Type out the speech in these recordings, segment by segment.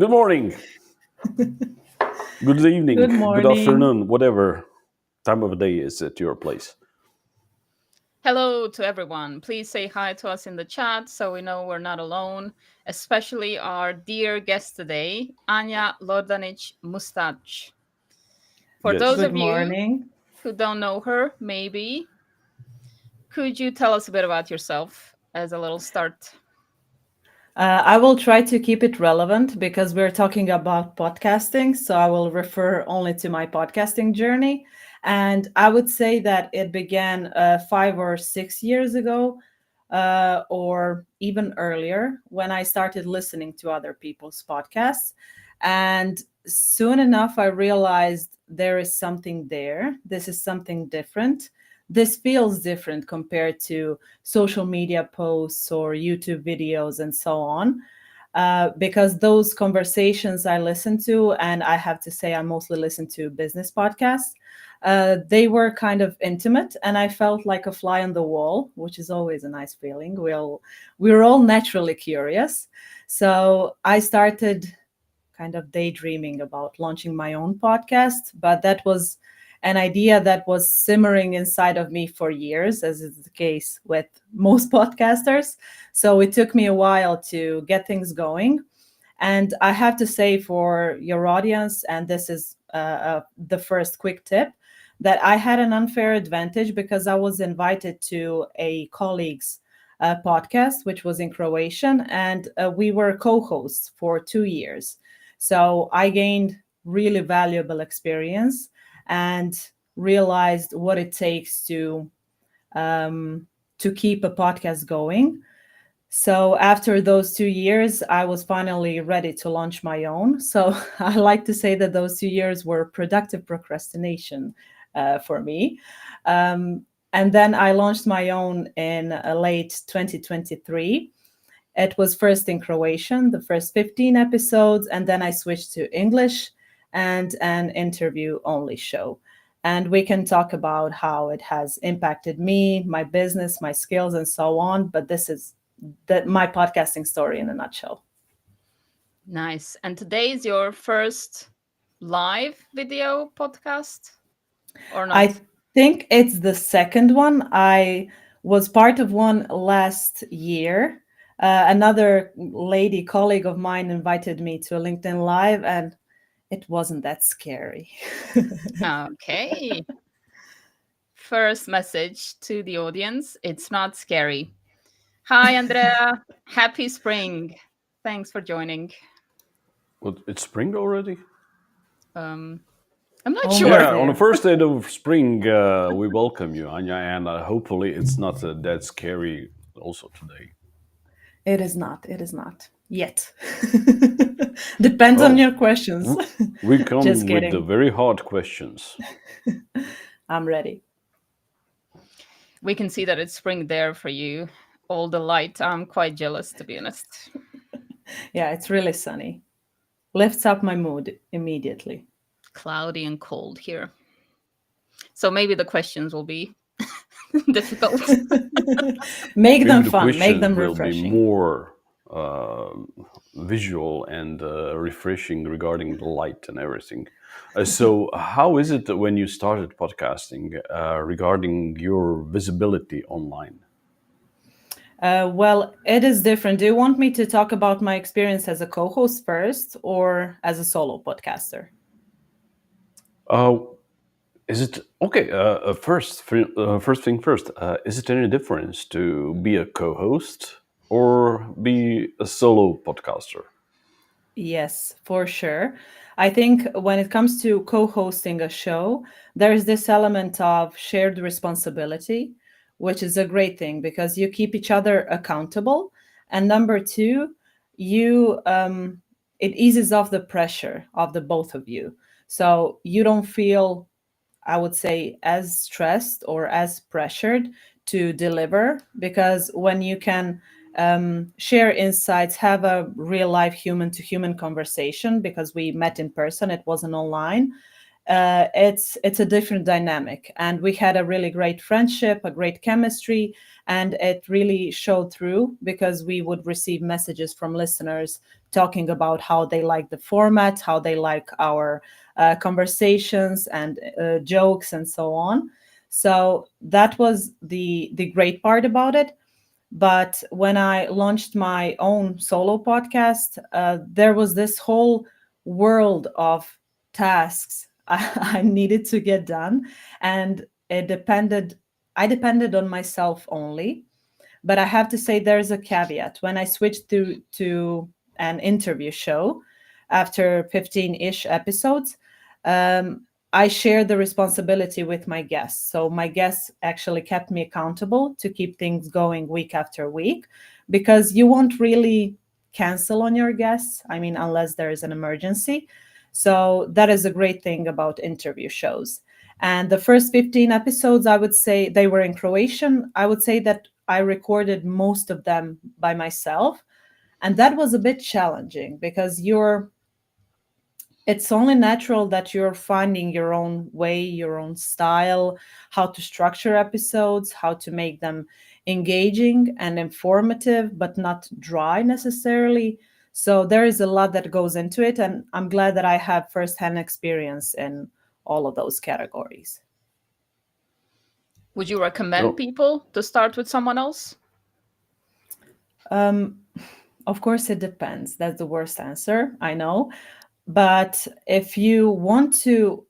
Good morning, good evening, Good good morning. afternoon, whatever time of day is at your place. Hello to everyone. Please say hi to us in the chat so we know we're not alone, especially our dear guest today, Anja Lordanic Mustac. For those Yes. Good of you morning. who don't know her, maybe, could you tell us a bit about yourself as a little start? I will try to keep it relevant because we're talking about podcasting. So I will refer only to my podcasting journey. And I would say that it began 5 or 6 years ago, or even earlier, when I started listening to other people's podcasts. And soon enough, I realized there is something there. This is something different. This feels different compared to social media posts or YouTube videos and so on. Because those conversations I listen to, and I have to say, I mostly listen to business podcasts, they were kind of intimate, and I felt like a fly on the wall, which is always a nice feeling. We're all naturally curious. So I started kind of daydreaming about launching my own podcast, but that was an idea that was simmering inside of me for years, as is the case with most podcasters. So it took me a while to get things going. And I have to say, for your audience, and this is the first quick tip, that I had an unfair advantage because I was invited to a colleague's podcast, which was in Croatian, and we were co hosts for 2 years. So I gained really valuable experience and realized what it takes to keep a podcast going. So after those 2 years, I was finally ready to launch my own. So I like to say that those 2 years were productive procrastination for me. Um, and then I launched my own in late 2023. It was first in Croatian, the first 15 episodes, and then I switched to English and an interview only show. And we can talk about how it has impacted me, my business, my skills, and so on. But this is my podcasting story in a nutshell. Nice. And today is your first live video podcast or I not? think it's the second one. I was part of one last year. Another lady colleague of mine invited me to a LinkedIn Live, and it wasn't that scary. Okay. First message to the audience, it's not scary. Hi, Andrea. Happy spring. Thanks for joining. What, it's spring already? Um, I'm not Almost sure. Yeah, on the there. first day of spring, we welcome you, Anja, and hopefully it's not that scary also today. It is not. It is not yet. Depends on Well, your questions. we Just come with the kidding. very hard questions. I'm ready. We can see that it's spring there for you. All the light. I'm quite jealous, to be honest. Yeah, it's really sunny. Lifts up my mood immediately. Cloudy and cold here. So maybe the questions will be difficult. Make Maybe them the fun, make questions them will be refreshing. more uh, visual and refreshing regarding the light and everything. So, how is it that when you started podcasting regarding your visibility online? Well, it is different. Do you want me to talk about my experience as a co host first or as a solo podcaster? Uh, is it okay? First thing first. Is it any difference to be a co-host or be a solo podcaster? Yes, for sure. I think when it comes to co hosting a show, there's this element of shared responsibility, which is a great thing because you keep each other accountable. And number two, it eases off the pressure of the both of you. So you don't feel, I would say, as stressed or as pressured to deliver because when you can share insights, have a real life human to human conversation because we met in person, it wasn't online. It's a different dynamic, and we had a really great friendship, a great chemistry, And it really showed through because we would receive messages from listeners talking about how they like the format, how they like our conversations and jokes and so on. So that was the great part about it. But when I launched my own solo podcast, there was this whole world of tasks I needed to get done, and it depended. I depended on myself only. But I have to say, there's a caveat. When I switched to an interview show after 15-ish episodes, I shared the responsibility with my guests. So my guests actually kept me accountable to keep things going week after week, because you won't really cancel on your guests. I mean, unless there is an emergency. So that is a great thing about interview shows. And the first 15 episodes, I would say they were in Croatian. I would say that I recorded most of them by myself. And that was a bit challenging because it's only natural that you're finding your own way, your own style, how to structure episodes, how to make them engaging and informative, but not dry necessarily. So there is a lot that goes into it. And I'm glad that I have firsthand experience in all of those categories. Would you recommend So people to start with someone else? Um, of course, it depends. That's the worst answer, I know. But if you want to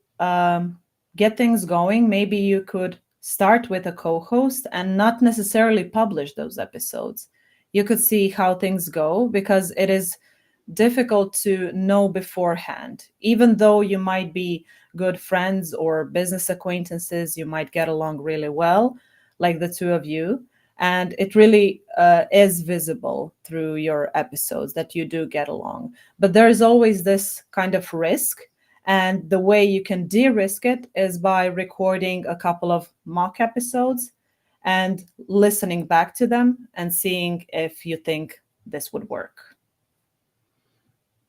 get things going, maybe you could start with a co host and not necessarily publish those episodes. You could see how things go, because it is difficult to know beforehand. Even though you might be good friends or business acquaintances, you might get along really well, like the two of you. And it really is visible through your episodes that you do get along. But there is always this kind of risk. And the way you can de risk it is by recording a couple of mock episodes and listening back to them and seeing if you think this would work.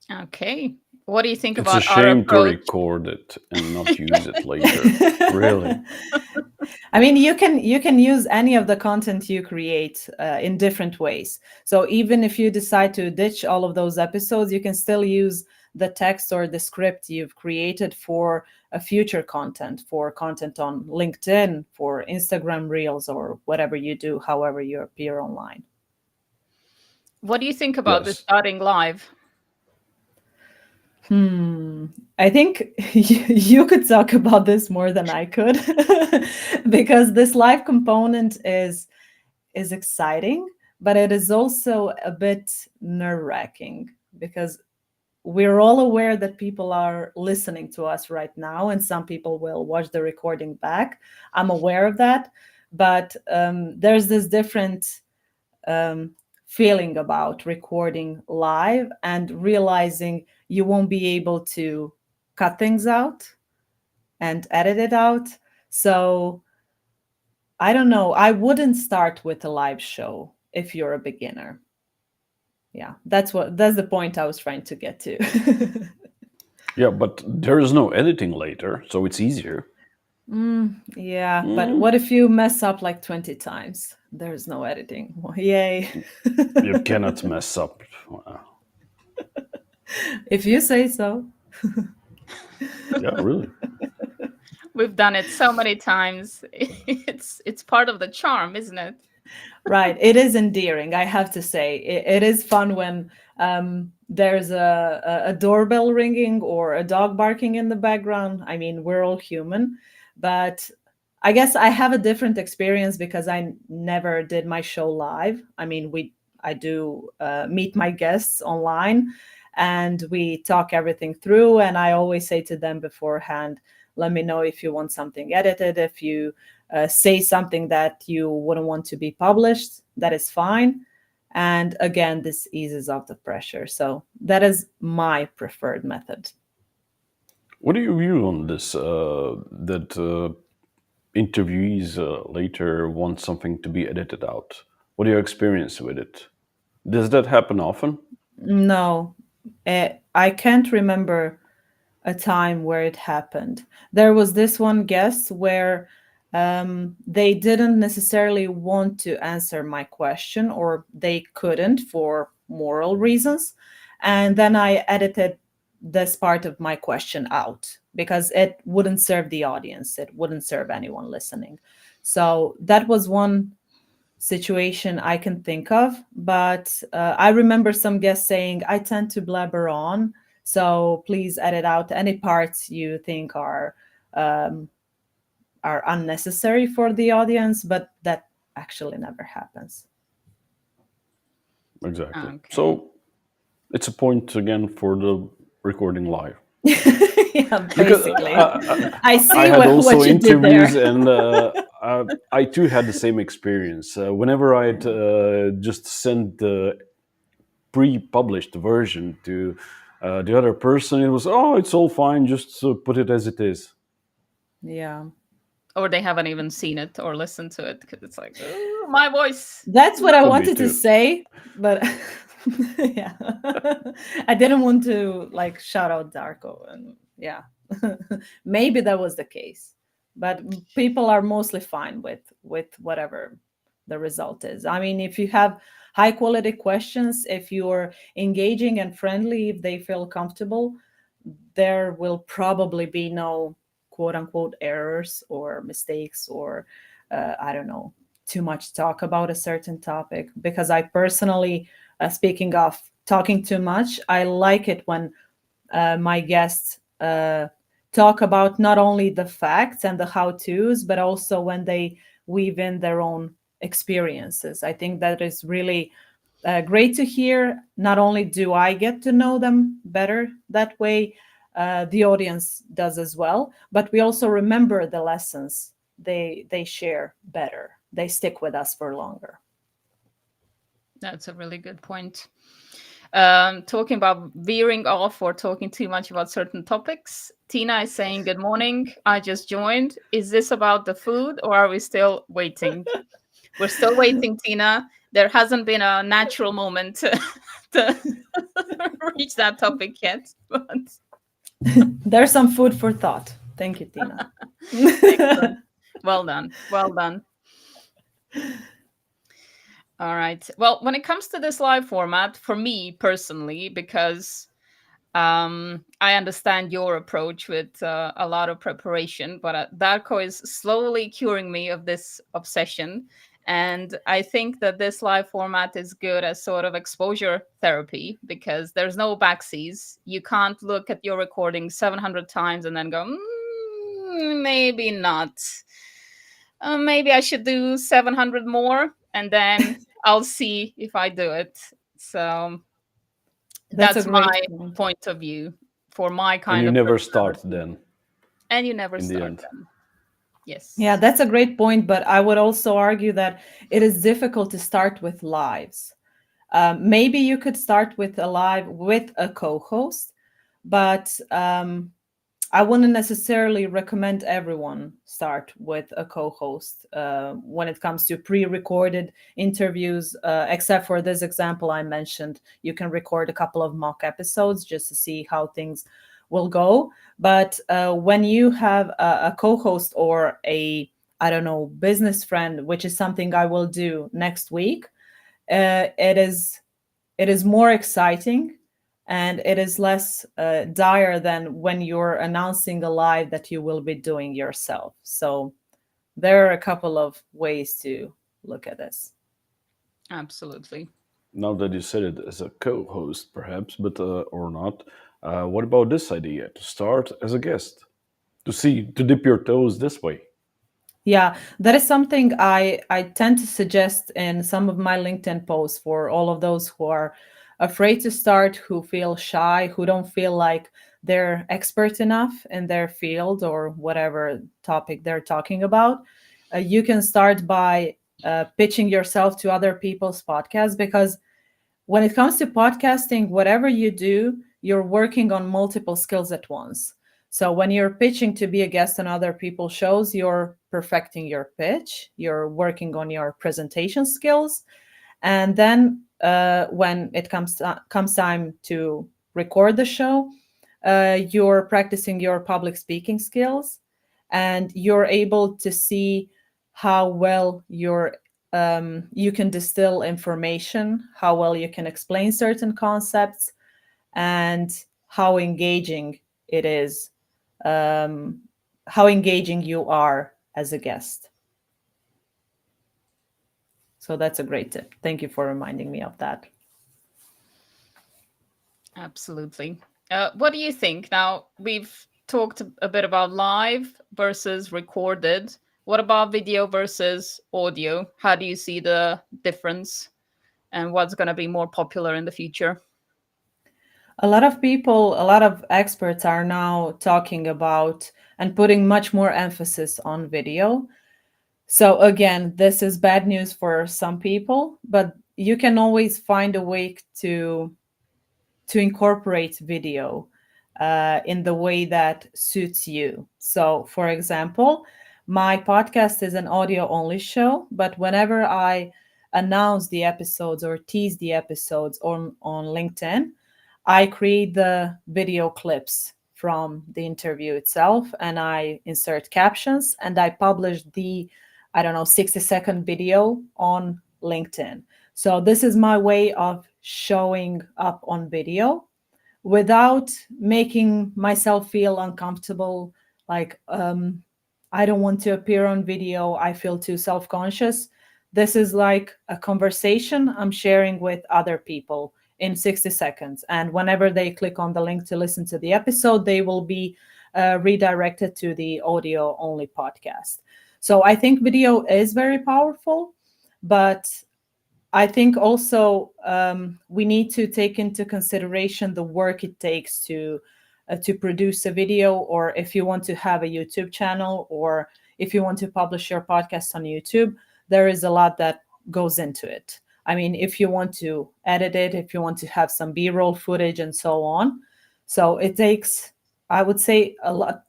Okay. What do you think it's a about our shame to approach? record it and not use it later. Really. I mean, you can use any of the content you create in different ways. So even if you decide to ditch all of those episodes, you can still use the text or the script you've created for a future content, for content on LinkedIn, for Instagram Reels, or whatever you do, however you appear online. What do you think about this Yes. starting live? I think you could talk about this more than I could, because this live component is exciting, but it is also a bit nerve-wracking, because we're all aware that people are listening to us right now, and some people will watch the recording back. I'm aware of that, but there's this different um, feeling about recording live and realizing you won't be able to cut things out and edit it out. So I don't know. I wouldn't start with a live show if you're a beginner. Yeah, that's the point I was trying to get to. Yeah, but there is no editing later, so it's easier. Yeah, but Mm, what if you mess up like 20 times? There's no editing. Well, yay. you cannot mess up. If you say so. Yeah, really. We've done it so many times. It's part of the charm, isn't it? Right. It is endearing, I have to say. It is fun when there's a doorbell ringing or a dog barking in the background. I mean, we're all human, but I guess I have a different experience because I never did my show live. I mean, I do meet my guests online and we talk everything through. And I always say to them beforehand, let me know if you want something edited, if you say something that you wouldn't want to be published, that is fine. And again, this eases off the pressure. So that is my preferred method. What do you view on this? That interviewees later want something to be edited out. What are your experience with it? Does that happen often? No, I can't remember a time where it happened. There was this one guest where They didn't necessarily want to answer my question, or they couldn't for moral reasons. And then I edited this part of my question out because it wouldn't serve the audience, it wouldn't serve anyone listening. So that was one situation I can think of. But I remember some guests saying, I tend to blabber on. So please edit out any parts you think um, are unnecessary for the audience, but that actually never happens. Exactly. Okay. So it's a point again for the recording live. Yeah, Because basically. I I see had also what you did there. interviews, and I too had the same experience. Whenever I'd just sent the pre-published version to the other person, it was, oh, it's all fine, just put it as it is. Yeah. Or they haven't even seen it or listened to it because it's like, "Ooh, my voice. That's what I No." Could be wanted to too. say, but yeah. I didn't want to like shout out Darko, and yeah. Maybe that was the case. But people are mostly fine with whatever the result is. I mean, if you have high quality questions, if you're engaging and friendly, if they feel comfortable, there will probably be no quote unquote errors or mistakes, or I don't know, too much talk about a certain topic. Because I personally, speaking of talking too much, I like it when my guests talk about not only the facts and the how to's, but also when they weave in their own experiences. I think that is really great to hear. Not only do I get to know them better that way, the audience does as well, but we also remember the lessons they share better. They stick with us for longer. That's a really good point. Talking about veering off or talking too much about certain topics. Tina is saying, good morning. I just joined. Is this about the food or are we still waiting? We're still waiting, Tina. There hasn't been a natural moment to reach that topic yet. But There's some food for thought. Thank you, Tina. excellent. Well done. Well done. All right. Well, when it comes to this live format, for me personally, because I understand your approach with a lot of preparation, but Darko is slowly curing me of this obsession. And I think that this live format is good as sort of exposure therapy because there's no backseas. You can't look at your recording 700 times and then go, maybe not. Maybe I should do 700 more and then I'll see if I do it. So That's a that's great my point. point of view for my And kind you of never start personality. then, And you never in the start end. them. Yeah, Yes. that's a great point, but I would also argue that it is difficult to start with lives. Maybe you could start with a live with a co-host, but I wouldn't necessarily recommend everyone start with a co-host when it comes to pre-recorded interviews. Except for this example I mentioned, you can record a couple of mock episodes just to see how things will go. But when you have a co-host or a, I don't know, business friend, which is something I will do next week, it is more exciting, and it is less dire than when you're announcing a live that you will be doing yourself. So there are a couple of ways to look at this. Absolutely. Now that you said it, as a co-host, perhaps, but or not, what about this idea to start as a guest, to dip your toes this way? Yeah, that is something I tend to suggest in some of my LinkedIn posts for all of those who are afraid to start, who feel shy, who don't feel like they're expert enough in their field or whatever topic they're talking about. You can start by pitching yourself to other people's podcasts, because when it comes to podcasting, whatever you do, you're working on multiple skills at once. So when you're pitching to be a guest on other people's shows, you're perfecting your pitch, you're working on your presentation skills, and then when it comes time to record the show, you're practicing your public speaking skills. and you're able to see how well you can distill information, how well you can explain certain concepts, and how engaging it is, um, how engaging you are as a guest. So that's a great tip. Thank you for reminding me of that. Absolutely. What do you think? Now, we've talked a bit about live versus recorded. What about video versus audio? How do you see the difference and what's going to be more popular in the future? A lot of people, a lot of experts are now talking about and putting much more emphasis on video. So, again, this is bad news for some people, but you can always find a way to incorporate video in the way that suits you. So, for example, my podcast is an audio only show, but whenever I announce the episodes or tease the episodes on LinkedIn, I create the video clips from the interview itself, and I insert captions, and I publish the, I don't know, 60-second video on LinkedIn. So this is my way of showing up on video without making myself feel uncomfortable, like I don't want to appear on video, I feel too self-conscious. This is like a conversation I'm sharing with other people in 60 seconds, and whenever they click on the link to listen to the episode, they will be redirected to the audio only podcast. So I think video is very powerful, but I think also we need to take into consideration the work it takes to produce a video, or if you want to have a YouTube channel, or if you want to publish your podcast on YouTube, there is a lot that goes into it. I mean, if you want to edit it, if you want to have some B-roll footage and so on. So it takes, I would say, a lot,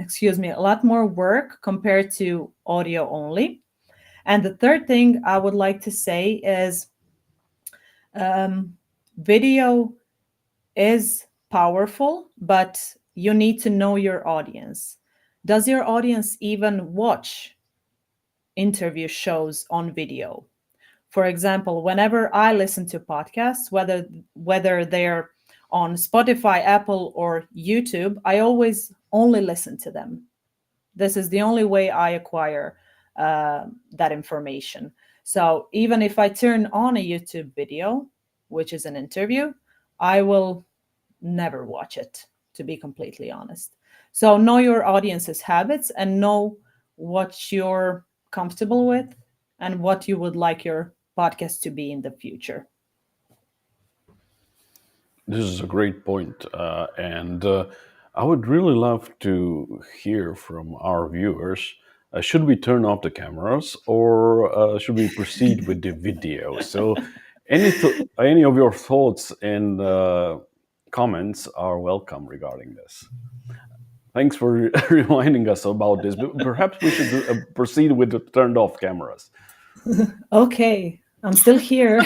excuse me, a lot more work compared to audio only. And the third thing I would like to say is video is powerful, but you need to know your audience. Does your audience even watch interview shows on video? For example, whenever I listen to podcasts, whether they're on Spotify, Apple, or YouTube, I always only listen to them. This is the only way I acquire that information. So even if I turn on a YouTube video, which is an interview, I will never watch it, to be completely honest. So know your audience's habits and know what you're comfortable with and what you would like your podcast to be in the future. This is a great point, and I would really love to hear from our viewers. Should we turn off the cameras, or should we proceed with the video? So, any of your thoughts and comments are welcome regarding this. Thanks for reminding us about this. But perhaps we should proceed with the turned off cameras. Okay, I'm still here.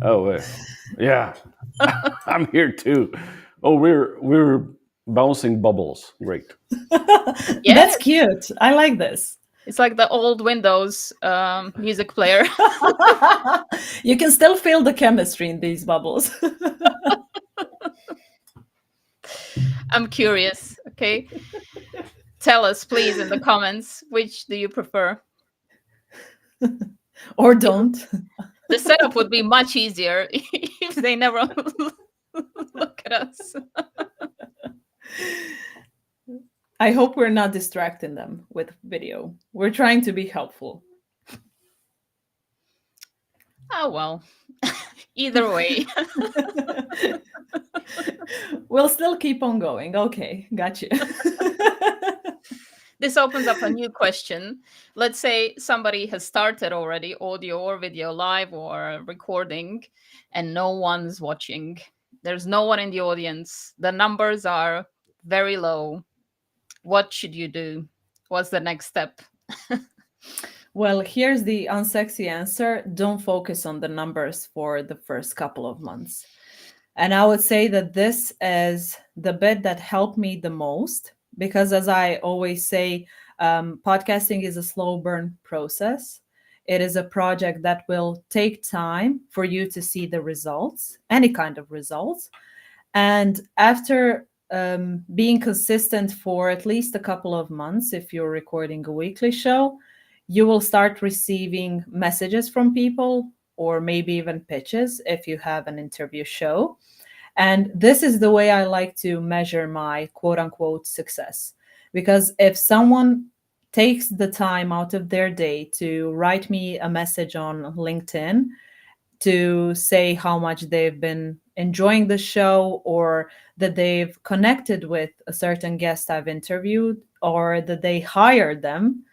Oh, yeah, I'm here too. Oh, we're bouncing bubbles. Great. Yeah. That's cute. I like this. It's like the old Windows music player. You can still feel the chemistry in these bubbles. I'm curious. Okay. Tell us, please, in the comments, which do you prefer? Or don't. The setup would be much easier if they never look at us. I hope we're not distracting them with video. We're trying to be helpful. Oh, well. Either way. We'll still keep on going. Okay, got you. This opens up a new question. Let's say somebody has started already, audio or video, live or recording, and no one's watching. There's no one in the audience. The numbers are very low. What should you do? What's the next step? Well, here's the unsexy answer. Don't focus on the numbers for the first couple of months. And I would say that this is the bit that helped me the most, because, as I always say, podcasting is a slow burn process. It is a project that will take time for you to see the results, any kind of results. And after being consistent for at least a couple of months, if you're recording a weekly show, you will start receiving messages from people, or maybe even pitches if you have an interview show. And this is the way I like to measure my quote unquote success. Because if someone takes the time out of their day to write me a message on LinkedIn to say how much they've been enjoying the show, or that they've connected with a certain guest I've interviewed, or that they hired them,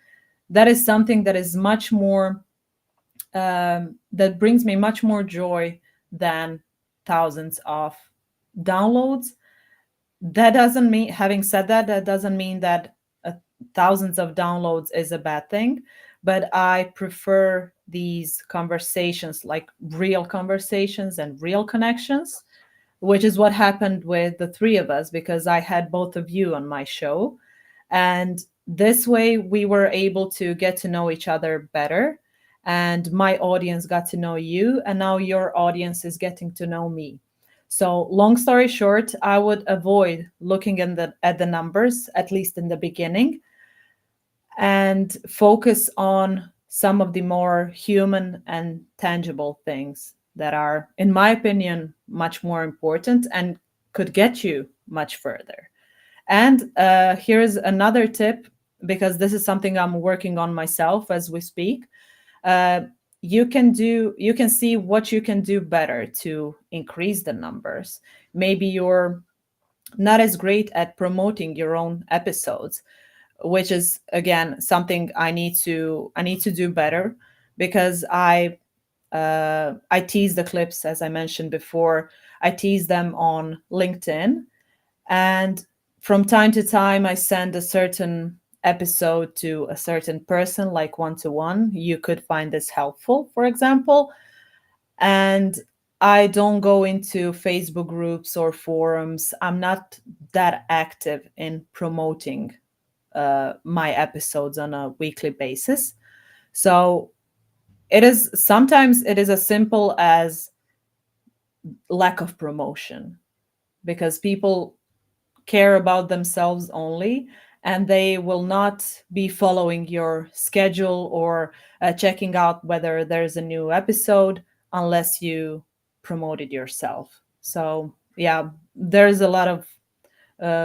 that is something that is much more, that brings me much more joy than thousands of downloads. That doesn't mean, having said that, that doesn't mean that thousands of downloads is a bad thing, but I prefer these conversations, like real conversations and real connections, which is what happened with the three of us, because I had both of you on my show. And this way we were able to get to know each other better. And my audience got to know you, and now your audience is getting to know me. So, long story short, I would avoid looking at the numbers, at least in the beginning, and focus on some of the more human and tangible things that are, in my opinion, much more important and could get you much further. And here's another tip, because this is something I'm working on myself as we speak. Uh, you can see what you can do better to increase the numbers. Maybe you're not as great at promoting your own episodes, which is again something I need to do better, because I tease the clips, as I mentioned before. I tease them on LinkedIn, and from time to time I send a certain episode to a certain person, like one to one. You could find this helpful, for example. And I don't go into Facebook groups or forums. I'm not that active in promoting my episodes on a weekly basis. So it is as simple as lack of promotion, because people care about themselves only, and they will not be following your schedule or checking out whether there's a new episode unless you promote it yourself. So yeah, there's a lot of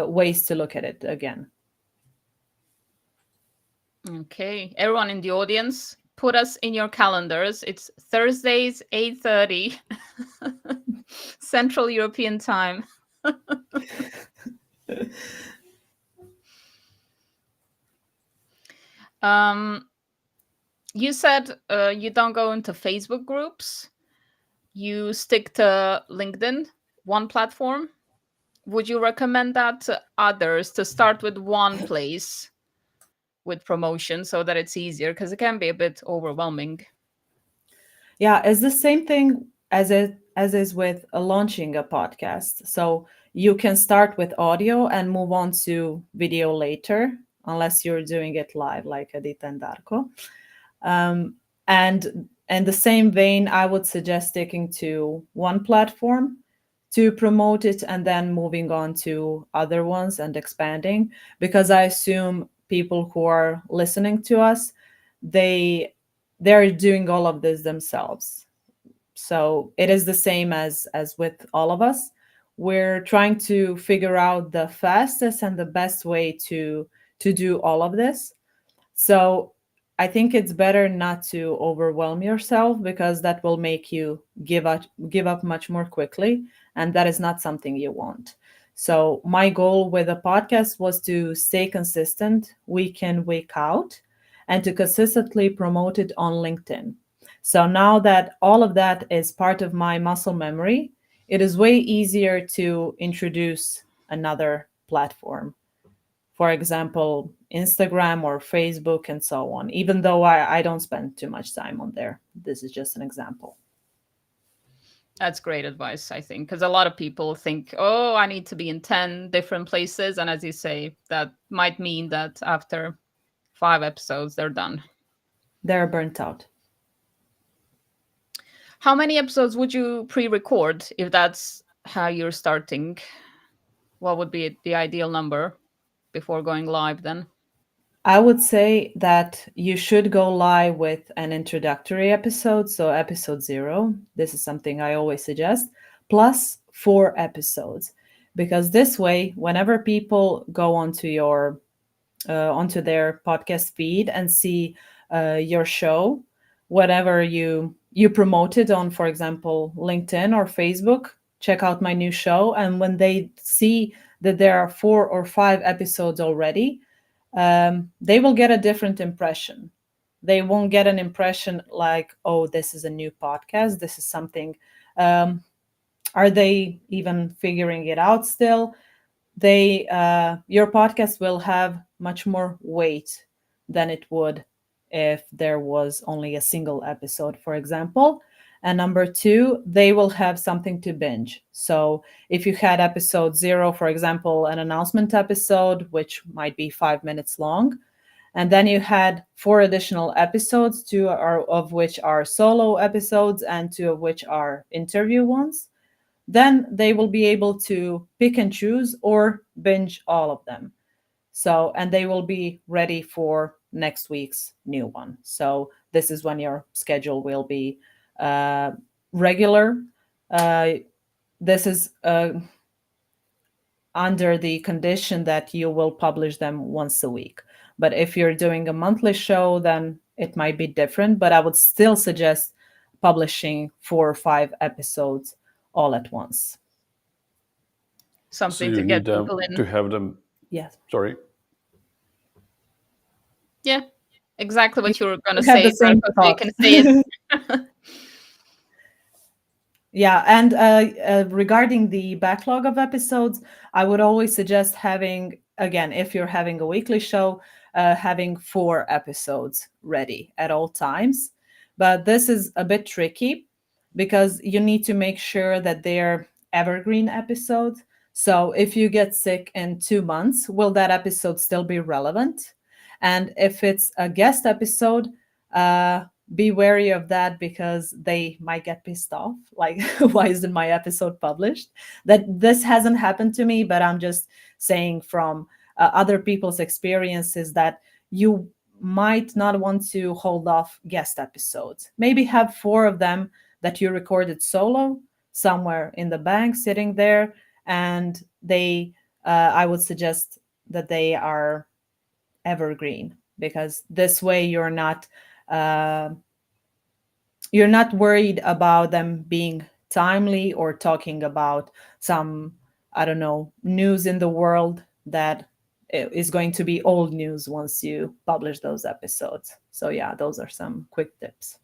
ways to look at it again. Okay, everyone in the audience, put us in your calendars. It's Thursdays, 8:30 Central European Time. um, you said you don't go into Facebook groups. You stick to LinkedIn, one platform. Would you recommend that to others, to start with one place with promotion so that it's easier? Because it can be a bit overwhelming. Yeah, it's the same thing as is with launching a podcast. So you can start with audio and move on to video later, unless you're doing it live, like Edith and Darko. And in the same vein, I would suggest sticking to one platform to promote it, and then moving on to other ones and expanding, because I assume people who are listening to us, they they're doing all of this themselves. So it is the same as with all of us. We're trying to figure out the fastest and the best way to do all of this. So I think it's better not to overwhelm yourself, because that will make you give up much more quickly, and that is not something you want. So my goal with the podcast was to stay consistent week in, week out, and to consistently promote it on LinkedIn. So now that all of that is part of my muscle memory, it is way easier to introduce another platform, for example, Instagram or Facebook and so on, even though I don't spend too much time on there. This is just an example. That's great advice, I think, because a lot of people think, oh, I need to be in 10 different places. And as you say, that might mean that after 5 episodes, they're done. They're burnt out. How many episodes would you pre record if that's how you're starting? What would be the ideal number before going live then? I would say that you should go live with an introductory episode, so episode 0. This is something I always suggest, plus 4 episodes. Because this way, whenever people go onto their podcast feed and see your show, whatever you promote it on, for example, LinkedIn or Facebook, check out my new show. And when they see that there are 4 or 5 episodes already, they will get a different impression. They won't get an impression like, oh, this is a new podcast. This is something. Are they even figuring it out still? Your podcast will have much more weight than it would if there was only a single episode, for example. And number 2, they will have something to binge. So if you had episode 0, for example, an announcement episode, which might be 5 minutes long, and then you had 4 additional episodes, 2 of which are solo episodes and 2 of which are interview ones, then they will be able to pick and choose or binge all of them. So, and they will be ready for next week's new one. So this is when your schedule will be uh, regular. Uh, this is under the condition that you will publish them once a week. But if you're doing a monthly show, then it might be different. But I would still suggest publishing 4 or 5 episodes all at once. So Something to you get need people to in. have them. Yes. Sorry. Yeah, exactly what you were going to We have the say, same Darko, so you thought. can say it. Yeah, and regarding the backlog of episodes, I would always suggest having, again, if you're having a weekly show, having 4 episodes ready at all times. But this is a bit tricky because you need to make sure that they're evergreen episodes. So if you get sick in 2 months, will that episode still be relevant? And if it's a guest episode, be wary of that because they might get pissed off. Like, why isn't my episode published? That this hasn't happened to me, but I'm just saying from other people's experiences that you might not want to hold off guest episodes. Maybe have 4 of them that you recorded solo somewhere in the bank sitting there, and I would suggest that they are evergreen, because this way uh, you're not worried about them being timely or talking about some, I don't know, news in the world that is going to be old news once you publish those episodes. So yeah, those are some quick tips.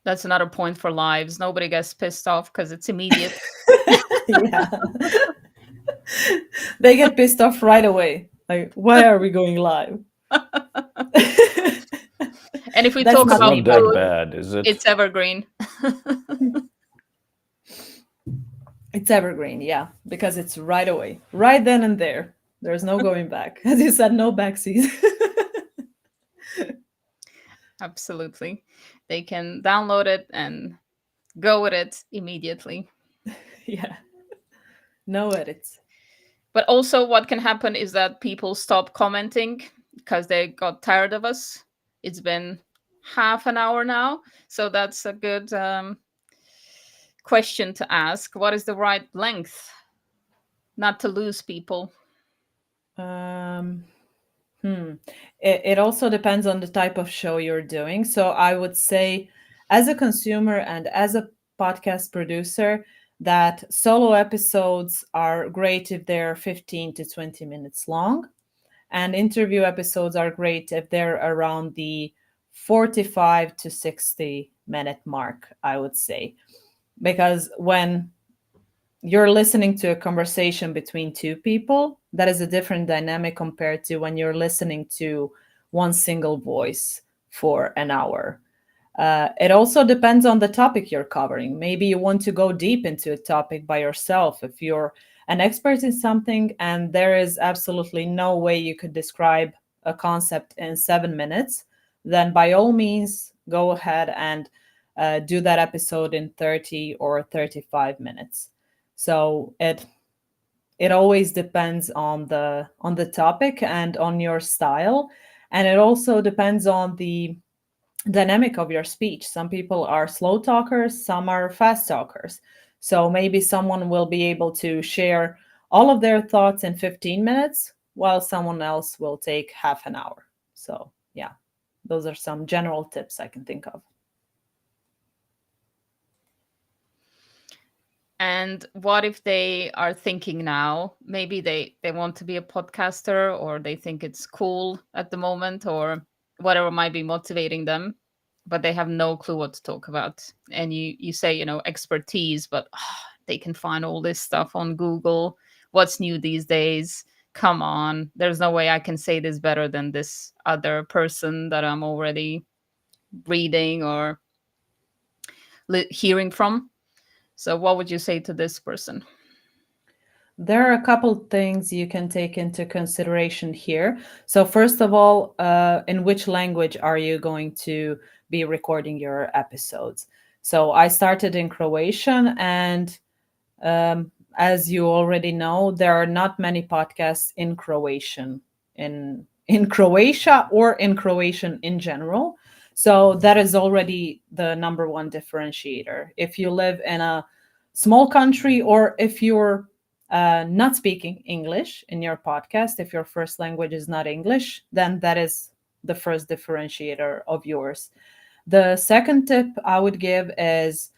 That's another point for lives. Nobody gets pissed off because it's immediate. Yeah. They get pissed off right away. Like, why are we going live? And if we That's talk It's not about not me, that but food, bad, is it? it's evergreen. it's evergreen, yeah, because it's right away, right then and there. There's no going back. As you said, no backseas. Absolutely. They can download it and go with it immediately. Yeah, no edits. But also, what can happen is that people stop commenting because they got tired of us. It's been half an hour now. So that's a good question to ask. What is the right length? Not to lose people. Um, it also depends on the type of show you're doing. So I would say, as a consumer and as a podcast producer, that solo episodes are great if they're 15 to 20 minutes long. And interview episodes are great if they're around the 45 to 60-minute mark, I would say. Because when you're listening to a conversation between 2 people, that is a different dynamic compared to when you're listening to one single voice for an hour. It also depends on the topic you're covering. Maybe you want to go deep into a topic by yourself. If you're an expert in something and there is absolutely no way you could describe a concept in 7 minutes, then by all means, go ahead and do that episode in 30 or 35 minutes. So it always depends on the topic and on your style, and it also depends on the dynamic of your speech. Some people are slow talkers, some are fast talkers. So maybe someone will be able to share all of their thoughts in 15 minutes, while someone else will take half an hour. So, yeah, those are some general tips I can think of. And what if they are thinking now, maybe they want to be a podcaster, or they think it's cool at the moment, or whatever might be motivating them, but they have no clue what to talk about. And you say, expertise, but they can find all this stuff on Google. What's new these days? Come on, there's no way I can say this better than this other person that I'm already reading or hearing from. So what would you say to this person? There are a couple things you can take into consideration here. So, first of all, in which language are you going to be recording your episodes? So, I started in Croatian, and as you already know, there are not many podcasts in Croatian in Croatia or in Croatian in general. So that is already the number one differentiator. If you live in a small country, or if you're not speaking English in your podcast, if your first language is not English, then that is the first differentiator of yours. The second tip I would give is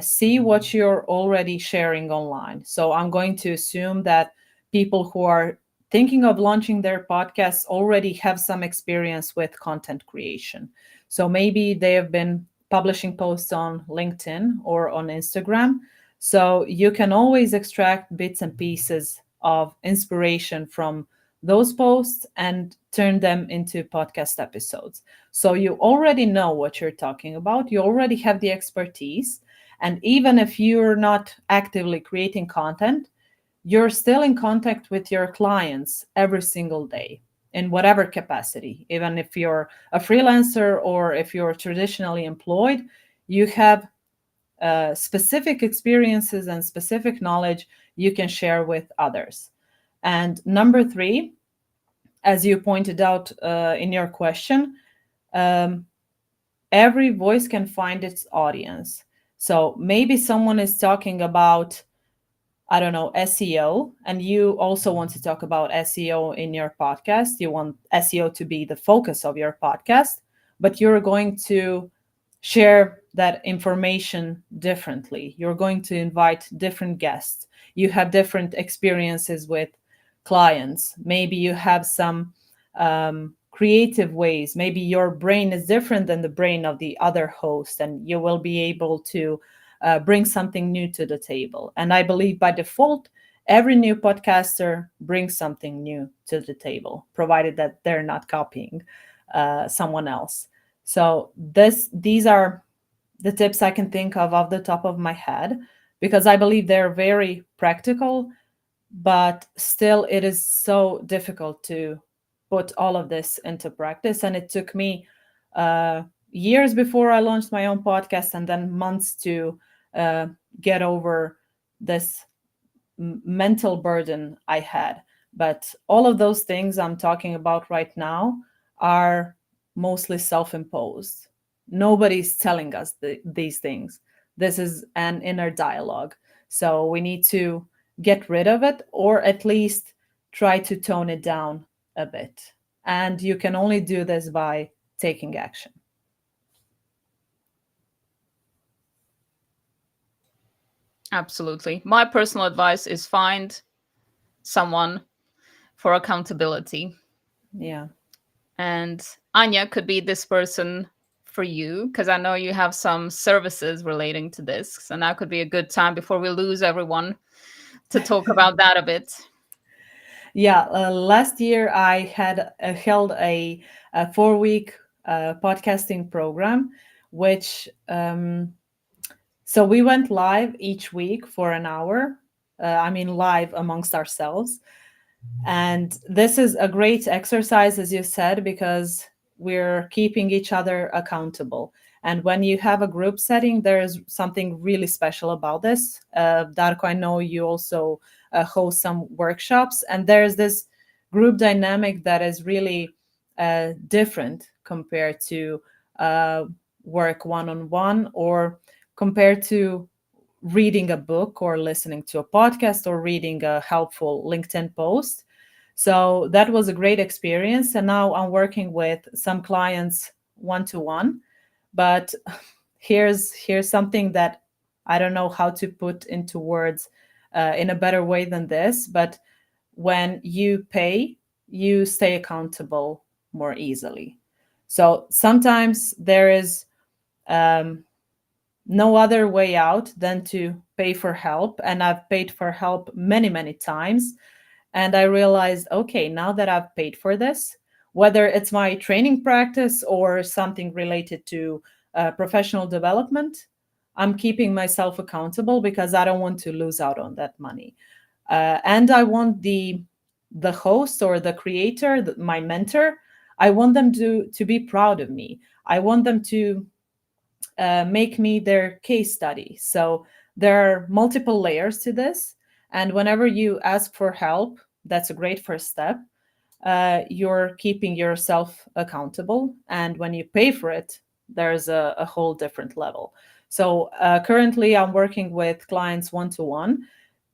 see what you're already sharing online. So I'm going to assume that people who are thinking of launching their podcasts already have some experience with content creation. So maybe they have been publishing posts on LinkedIn or on Instagram. So you can always extract bits and pieces of inspiration from those posts and turn them into podcast episodes. So you already know what you're talking about, you already have the expertise. And even if you're not actively creating content, you're still in contact with your clients every single day in whatever capacity. Even if you're a freelancer or if you're traditionally employed, you have specific experiences and specific knowledge you can share with others. And number three, as you pointed out in your question, um, every voice can find its audience. So maybe someone is talking about, I don't know, SEO, and you also want to talk about SEO in your podcast. You want SEO to be the focus of your podcast, but you're going to share that information differently. You're going to invite different guests. You have different experiences with clients. Maybe you have some creative ways. Maybe your brain is different than the brain of the other host, and you will be able to bring something new to the table. And I believe by default, every new podcaster brings something new to the table, provided that they're not copying someone else. So these are the tips I can think of off the top of my head, because I believe they're very practical, but still it is so difficult to put all of this into practice. And it took me years before I launched my own podcast, and then months to uh, get over this mental burden I had. But all of those things I'm talking about right now are mostly self imposed. Nobody's telling us these things. This is an inner dialogue. So we need to get rid of it, or at least try to tone it down a bit. And you can only do this by taking action. Absolutely. My personal advice is find someone for accountability. Yeah. And Anja could be this person for you, because I know you have some services relating to this. So now could be a good time before we lose everyone to talk about that a bit. Yeah, last year I had held a 4-week podcasting program which so we went live each week for an hour. I mean, live amongst ourselves. And this is a great exercise, as you said, because we're keeping each other accountable. And when you have a group setting, there is something really special about this. Darko, I know you also host some workshops, and there's this group dynamic that is really different compared to work one on one, or compared to reading a book or listening to a podcast or reading a helpful LinkedIn post. So that was a great experience. And now I'm working with some clients one to one. But here's something that I don't know how to put into words in a better way than this. But when you pay, you stay accountable more easily. So sometimes there is um, no other way out than to pay for help. And I've paid for help many, many times. And I realized, okay, now that I've paid for this, whether it's my training practice or something related to professional development, I'm keeping myself accountable because I don't want to lose out on that money. And I want the host or the creator, my mentor, I want them to be proud of me. I want them to make me their case study. So there are multiple layers to this. And whenever you ask for help, that's a great first step. You're keeping yourself accountable. And when you pay for it, there's a whole different level. So currently, I'm working with clients one to one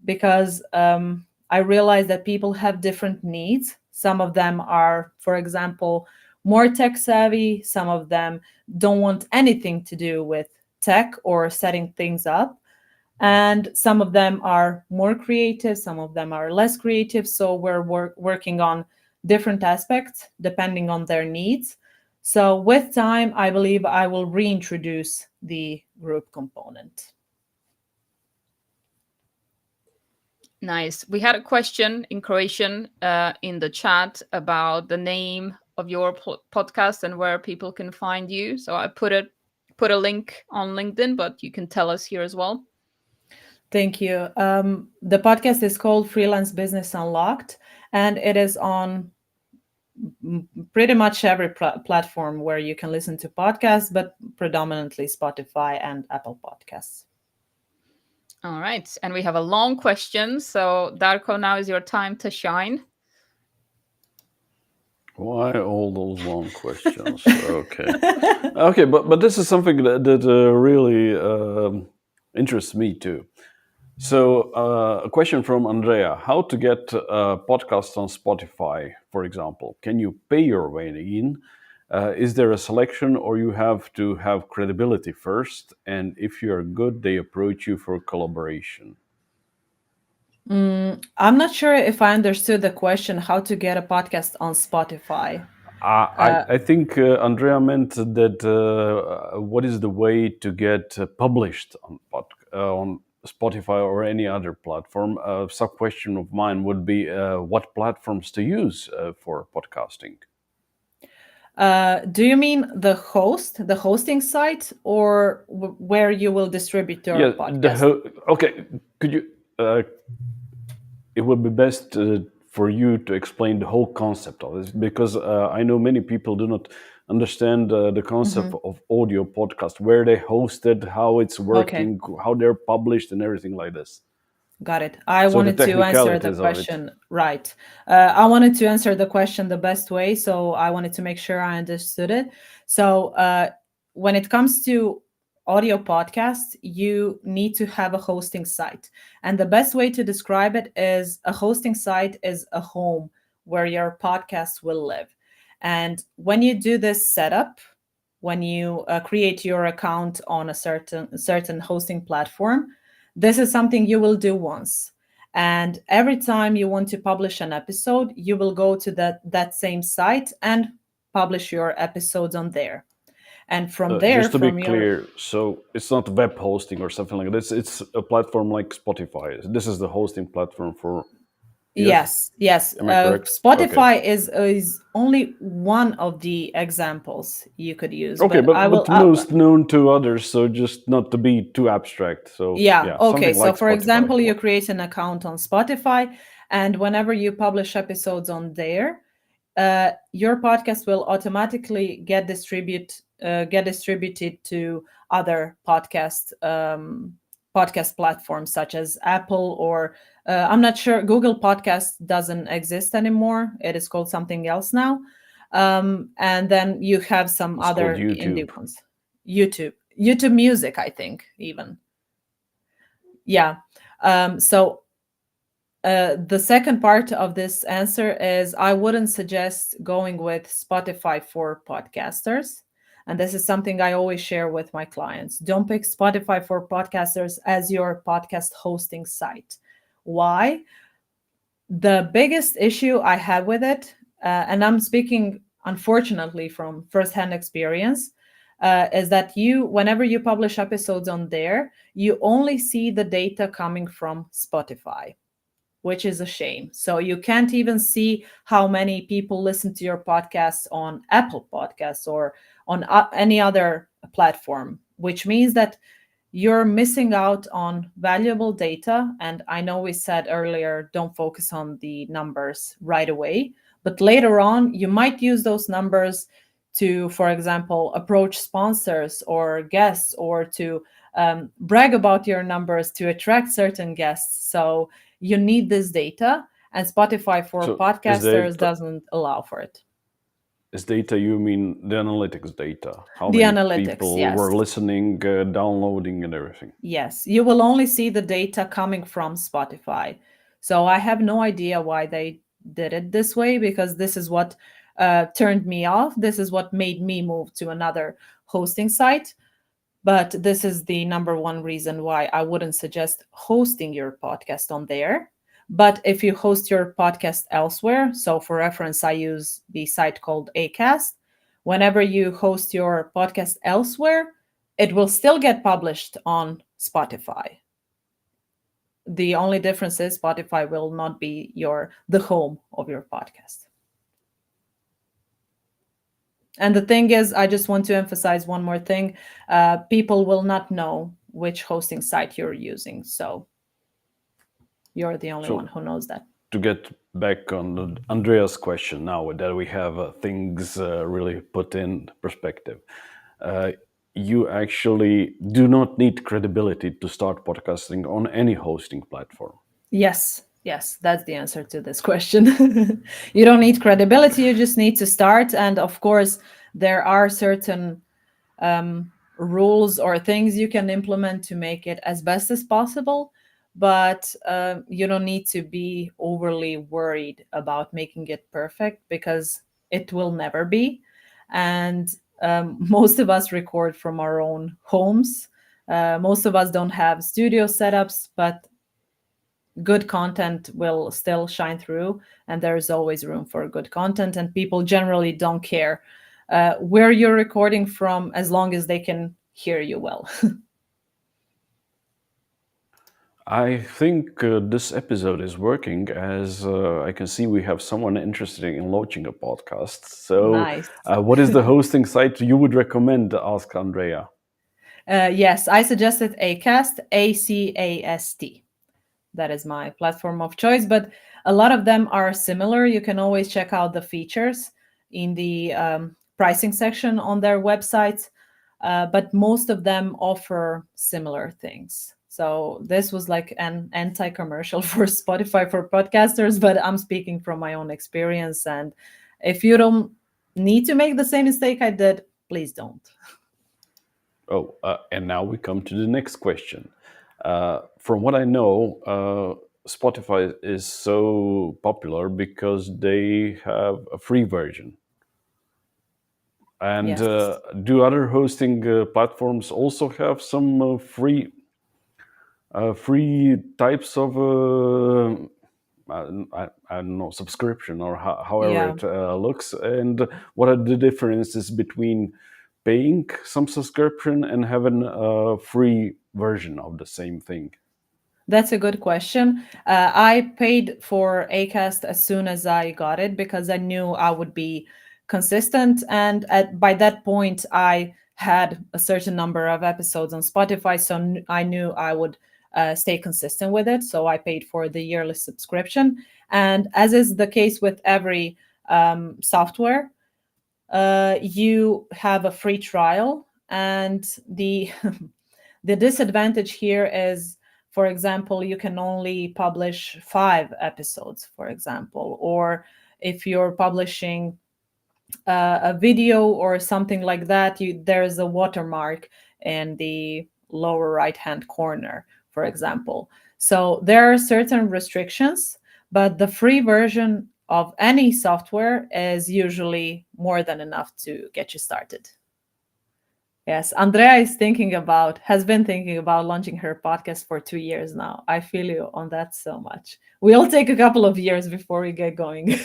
because I realize that people have different needs. Some of them are, for example, more tech savvy. Some of them don't want anything to do with tech or setting things up. And some of them are more creative, some of them are less creative. So we're working on different aspects depending on their needs. So with time, I believe I will reintroduce the group component. Nice. We had a question in Croatian in the chat about the name of your podcast and where people can find you. So I put a link on LinkedIn, but you can tell us here as well. Thank you. The podcast is called Freelance Business Unlocked, and it is on pretty much every platform where you can listen to podcasts, but predominantly Spotify and Apple Podcasts. All right. And we have a long question. So, Darko, now is your time to shine. Why all those long questions? Okay, okay, but this is something that really interests me too. So, a question from Andrea: how to get podcasts on Spotify, for example? Can you pay your way in? Is there a selection, or you have to have credibility first? And if you are good, they approach you for collaboration. I'm not sure if I understood the question, how to get a podcast on Spotify. I think Andrea meant that what is the way to get published on Spotify or any other platform? A sub question of mine would be what platforms to use for podcasting? Do you mean the hosting site, or where you will distribute your Yeah, podcast? okay. Could you? It would be best for you to explain the whole concept of this, because I know many people do not understand the concept of audio podcast, where they hosted, how it's Okay. working, how they're published, and everything like this. Got it. I So the wanted to answer the technicalities of it. question right. I wanted to answer the question the best way, so I wanted to make sure I understood it. So, when it comes to audio podcasts, you need to have a hosting site. And the best way to describe it is a hosting site is a home where your podcast will live. And when you do this setup, when you create your account on a certain hosting platform, this is something you will do once. And every time you want to publish an episode, you will go to that same site and publish your episodes on there. And from there, Just to be from your clear, so it's not web hosting or something like this. It's a platform like Spotify. This is the hosting platform for Yes, Yes, yes. am I correct? Okay. Spotify is only one of the examples you could use, Okay, but I will. but most known to others, so just not to be too abstract. So Yeah. yeah, Okay. something So, like for Spotify. example, you create an account on Spotify, and whenever you publish episodes on there, your podcast will automatically get distributed to other podcast platforms such as Apple or I'm not sure. Google Podcast doesn't exist anymore. It is called something else now. And then you have some It's called other indie YouTube. ones. YouTube Music, I think, even. Yeah. So the second part of this answer is I wouldn't suggest going with Spotify for podcasters. And this is something I always share with my clients. Don't pick Spotify for podcasters as your podcast hosting site. Why? The biggest issue I have with it, and I'm speaking unfortunately from firsthand experience, is that whenever you publish episodes on there, you only see the data coming from Spotify, which is a shame. So you can't even see how many people listen to your podcast on Apple Podcasts or on any other platform, which means that you're missing out on valuable data. And I know we said earlier, don't focus on the numbers right away, but later on, you might use those numbers to, for example, approach sponsors or guests or to brag about your numbers to attract certain guests. So you need this data, and Spotify for So is podcasters data doesn't allow for it. is data you mean the analytics data? How The many analytics, people were yes. listening, downloading, and everything? Yes, you will only see the data coming from Spotify. So I have no idea why they did it this way, because this is what turned me off. This is what made me move to another hosting site. But this is the number one reason why I wouldn't suggest hosting your podcast on there. But if you host your podcast elsewhere, so for reference, I use the site called Acast. Whenever you host your podcast elsewhere, it will still get published on Spotify. The only difference is Spotify will not be the home of your podcast. And the thing is, I just want to emphasize one more thing. People will not know which hosting site you're using. So you're the only one So who knows that. to get back on Andrea's question now that we have things really put in perspective, uh, you actually do not need credibility to start podcasting on any hosting platform. Yes, that's the answer to this question. You don't need credibility, you just need to start. And of course, there are certain rules or things you can implement to make it as best as possible. But you don't need to be overly worried about making it perfect, because it will never be. And most of us record from our own homes. Most of us don't have studio setups, but good content will still shine through, and there's always room for good content, and people generally don't care where you're recording from, as long as they can hear you well. I think this episode is working, as I can see we have someone interested in launching a podcast. So, Nice. what is the hosting site you would recommend? Ask Andrea. Yes, I suggested Acast, Acast. That is my platform of choice, but a lot of them are similar. You can always check out the features in the pricing section on their websites, but most of them offer similar things. So this was like an anti-commercial for Spotify for podcasters, but I'm speaking from my own experience. And if you don't need to make the same mistake I did, please don't. Oh, and now we come to the next question. From what I know, Spotify is so popular because they have a free version. And Yes. do other hosting platforms also have some free types of I don't know, subscription or however Yeah. it looks? And what are the differences between paying some subscription and having a free version of the same thing? That's a good question. I paid for Acast as soon as I got it because I knew I would be consistent. And by that point, I had a certain number of episodes on Spotify, so I knew I would stay consistent with it. So I paid for the yearly subscription. And as is the case with every software, you have a free trial. And the disadvantage here is, for example, you can only publish 5 episodes, for example, or if you're publishing a video or something like that, there's a watermark in the lower right hand corner, for example. So there are certain restrictions, but the free version of any software is usually more than enough to get you started. Yes, Andrea has been thinking about launching her podcast for 2 years now. I feel you on that so much. We'll take a couple of years before we get going.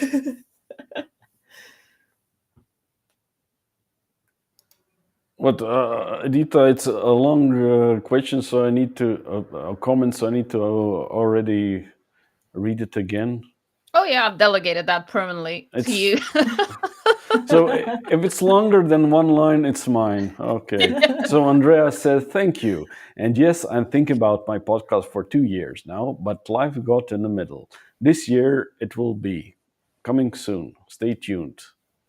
What, Edita? It's a long question, so I need to comment. So I need to already read it again. Oh yeah, I've delegated that permanently to It's you. so if it's longer than one line, it's mine. Okay. So Andrea said, "Thank you, and yes, I'm thinking about my podcast for 2 years now, but life got in the middle. This year it will be coming soon. Stay tuned,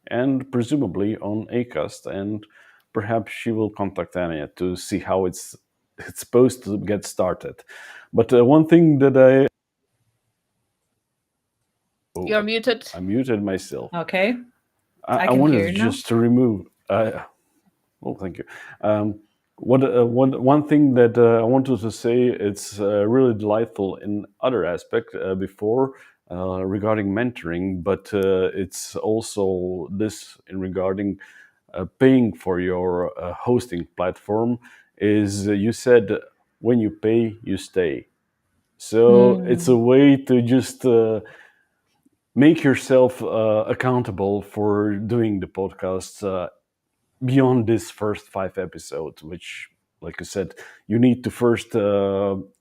and presumably on Acast, and perhaps she will contact Anya to see how it's supposed to get started. But one thing that You're muted. I muted myself. Okay, I I can hear wanted you now. just to remove. Well, thank you. One thing that I wanted to say, it's really delightful in other aspect before regarding mentoring, but it's also this in regarding paying for your hosting platform. Is you said when you pay, you stay. So it's a Mm. way to just make yourself accountable for doing the podcast beyond this first 5 episodes, which, like I said, you need to first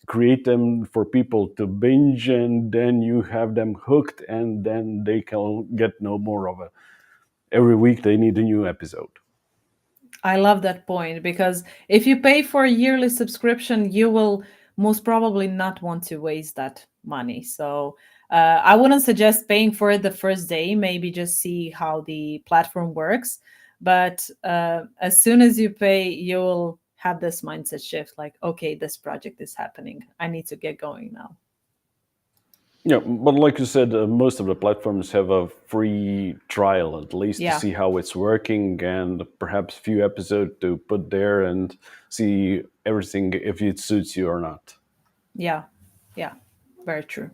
create them for people to binge, and then you have them hooked, and then they can get no more of it. Every week they need a new episode. I love that point because if you pay for a yearly subscription, you will most probably not want to waste that money. So I wouldn't suggest paying for it the first day, maybe just see how the platform works. But as soon as you pay, you will have this mindset shift like, okay, this project is happening. I need to get going now. Yeah, but like you said, most of the platforms have a free trial at least to Yeah. see how it's working, and perhaps a few episodes to put there and see everything if it suits you or not. Yeah. Yeah. Very true.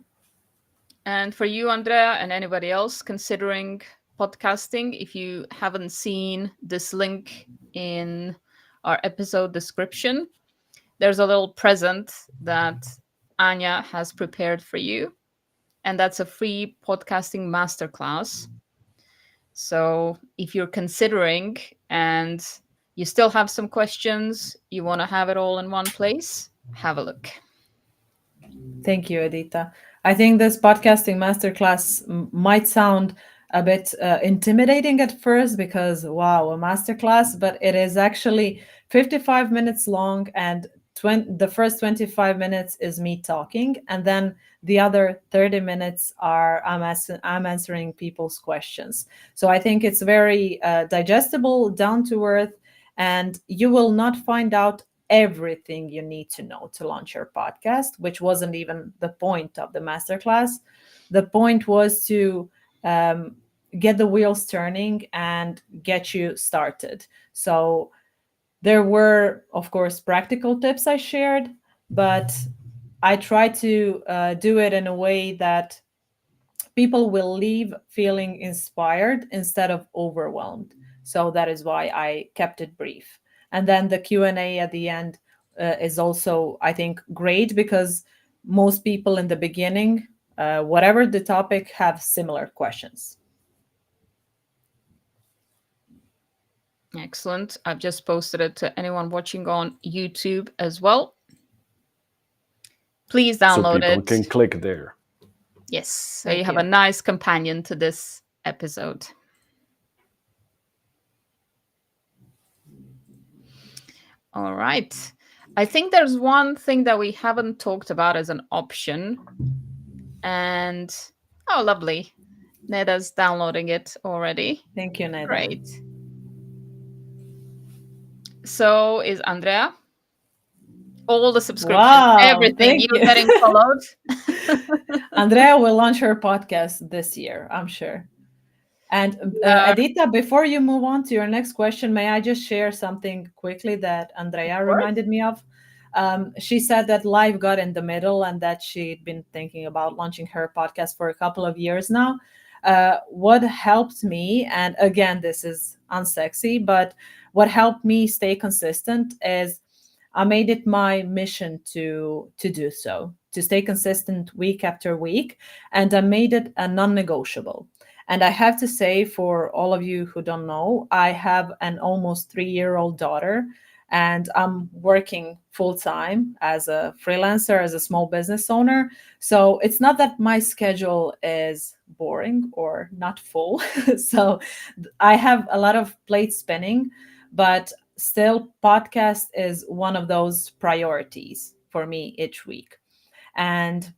And for you, Andrea, and anybody else considering podcasting, if you haven't seen this link in our episode description, there's a little present that Anya has prepared for you, and that's a free podcasting masterclass. So if you're considering and you still have some questions, you want to have it all in one place, have a look. Thank you, Edita. I think this podcasting masterclass might sound a bit intimidating at first because, wow, a masterclass, but it is actually 55 minutes long, and the first 25 minutes is me talking, and then the other 30 minutes are I'm answering people's questions. So I think it's very digestible, down to earth, and you will not find out everything you need to know to launch your podcast, which wasn't even the point of the masterclass. The point was to um, get the wheels turning and get you started. So there were, of course, practical tips I shared, but I tried to do it in a way that people will leave feeling inspired instead of overwhelmed. So that is why I kept it brief. And then the Q&A at the end is also, I think, great because most people in the beginning, whatever the topic, have similar questions. Excellent. I've just posted it to anyone watching on YouTube as well. Please so download people it. can click there. Yes, so you Thank have a you. nice companion to this episode. All right. I think there's one thing that we haven't talked about as an option. And oh, lovely. Neda's downloading it already. Thank you, Neda. Great. So is Andrea. All the subscriptions, Wow, everything. thank You're you. getting followed. Andrea will launch her podcast this year, I'm sure. And Yeah, of Edita, before you move on to your next question, may I just share something quickly that Andrea course. reminded me of? She said that life got in the middle and that she'd been thinking about launching her podcast for a couple of years now. What helped me, and again, this is unsexy, but what helped me stay consistent is I made it my mission to do so, to stay consistent week after week, and I made it a non-negotiable. And I have to say, for all of you who don't know, I have an almost 3-year-old daughter, and I'm working full time as a freelancer, as a small business owner. So it's not that my schedule is boring or not full. So I have a lot of plates spinning, but still, podcast is one of those priorities for me each week. And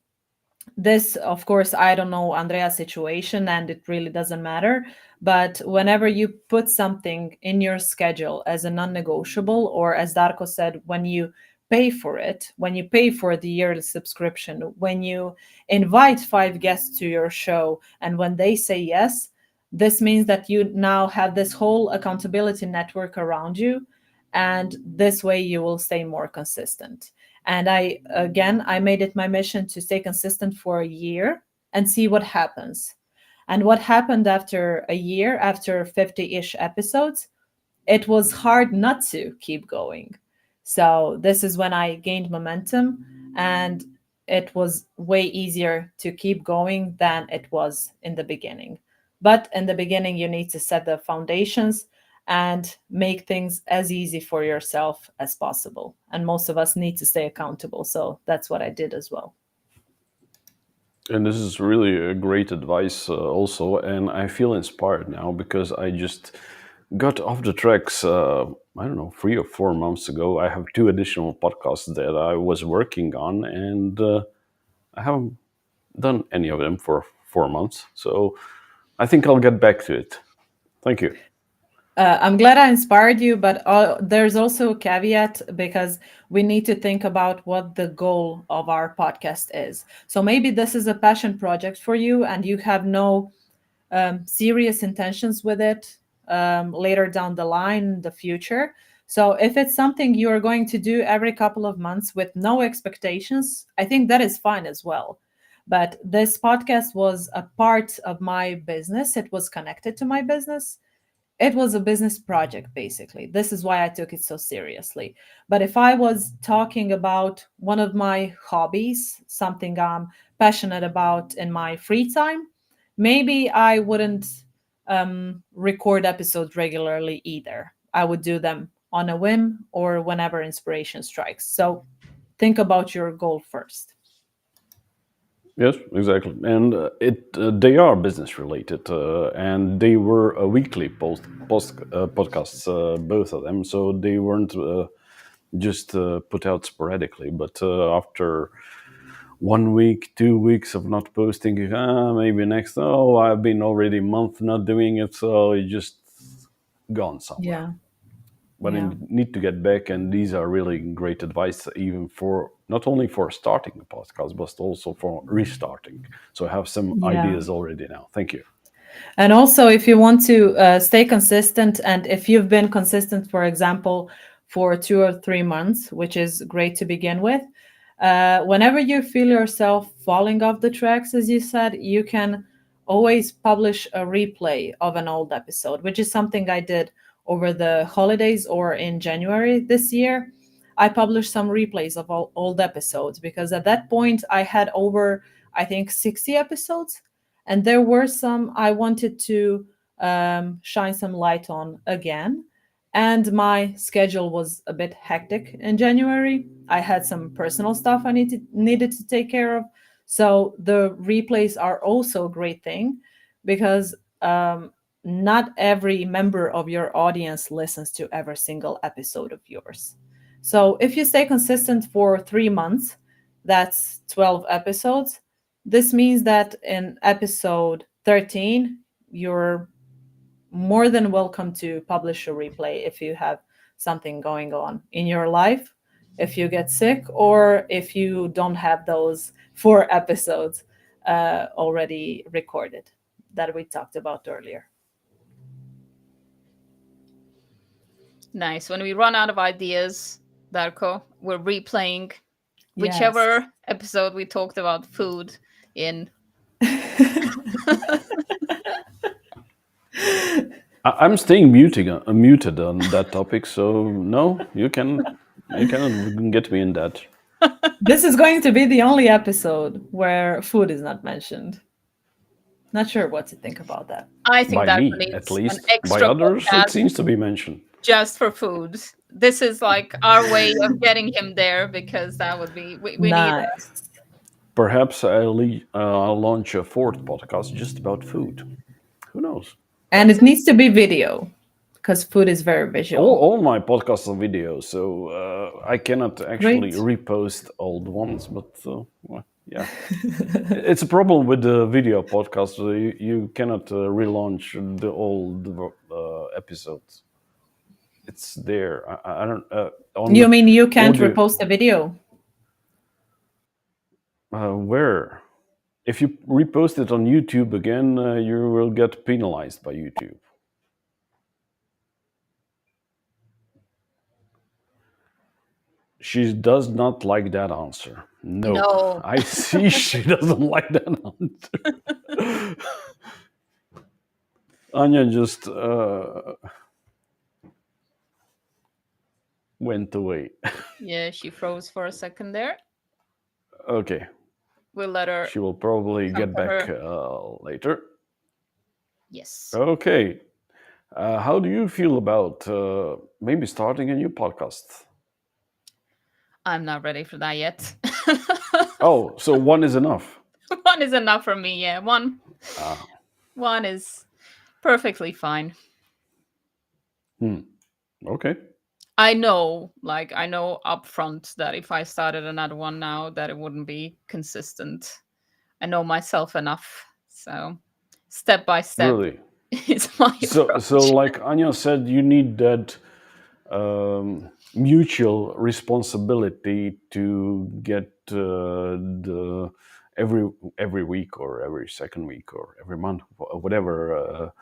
this, of course, I don't know Andrea's situation and it really doesn't matter, but whenever you put something in your schedule as a non-negotiable, or as Darko said, when you pay for it, when you pay for the yearly subscription, when you invite 5 guests to your show and when they say yes, this means that you now have this whole accountability network around you, and this way you will stay more consistent. And I made it my mission to stay consistent for a year and see what happens. And what happened after a year, after 50-ish episodes, it was hard not to keep going. So this is when I gained momentum, and it was way easier to keep going than it was in the beginning. But in the beginning, you need to set the foundations and make things as easy for yourself as possible. And most of us need to stay accountable. So that's what I did as well. And this is really a great advice, also. And I feel inspired now because I just got off the tracks. I don't know, 3 or 4 months ago. I have 2 additional podcasts that I was working on, and I haven't done any of them for 4 months. So I think I'll get back to it. Thank you. I'm glad I inspired you, but there's also a caveat because we need to think about what the goal of our podcast is. So maybe this is a passion project for you and you have no serious intentions with it later down the line in the future. So if it's something you are going to do every couple of months with no expectations, I think that is fine as well. But this podcast was a part of my business, it was connected to my business. It was a business project, basically. This is why I took it so seriously. But if I was talking about one of my hobbies, something I'm passionate about in my free time, maybe I wouldn't record episodes regularly either. I would do them on a whim or whenever inspiration strikes. So think about your goal first. Yes, exactly. And it they are business related, and they were a weekly podcasts, both of them. So they weren't just put out sporadically. But after 1 week, 2 weeks of not posting, maybe next. Oh, I've been already a month not doing it, so it just gone somewhere. Yeah. But I Yeah. need to get back, and these are really great advice, even for not only for starting a podcast, but also for restarting. So I have some Yeah. ideas already now. Thank you. And also, if you want to stay consistent, and if you've been consistent, for example, for 2 or 3 months, which is great to begin with, whenever you feel yourself falling off the tracks, as you said, you can always publish a replay of an old episode, which is something I did over the holidays or in January this year. I published some replays of all old episodes because at that point I had over, I think, 60 episodes, and there were some I wanted to shine some light on again. And my schedule was a bit hectic in January. I had some personal stuff I needed to take care of. So the replays are also a great thing because not every member of your audience listens to every single episode of yours. So if you stay consistent for 3 months, that's 12 episodes. This means that in episode 13, you're more than welcome to publish a replay if you have something going on in your life, if you get sick, or if you don't have those 4 episodes already recorded that we talked about earlier. Nice. When we run out of ideas, Darko, we're replaying Yes. whichever episode we talked about food in. I'm staying muted on that topic, so no, you cannot get me in that. This is going to be the only episode where food is not mentioned. Not sure what to think about that. I think By Darko me, at needs an least. By extra others, it podcast seems to be mentioned. just for food. This is like our way of getting him there because that would be we need. Nice. Perhaps I'll launch a fourth podcast just about food. Who knows? And it needs to be video because food is very visual. All my podcasts are videos, so I cannot actually Great. repost old ones. But well, yeah, it's a problem with the video podcast. You cannot relaunch the old episodes. It's there. I don't. On You mean you can't audio, repost a video? where? If you repost it on YouTube again, you will get penalized by YouTube. She does not like that answer. No. No. I see she doesn't like that answer. Anja just went away. Yeah, she froze for a second there. Okay. We'll let her. She will probably come get to back her. later. Yes. Okay. How do you feel about maybe starting a new podcast? I'm not ready for that yet. Oh, so one is enough. One is enough for me. Yeah, one is perfectly fine. Okay. I know upfront that if I started another one now, that it wouldn't be consistent. I know myself enough, so step by step Really? is my approach. So like Anja said, you need that mutual responsibility to get the every week or every second week or every month, whatever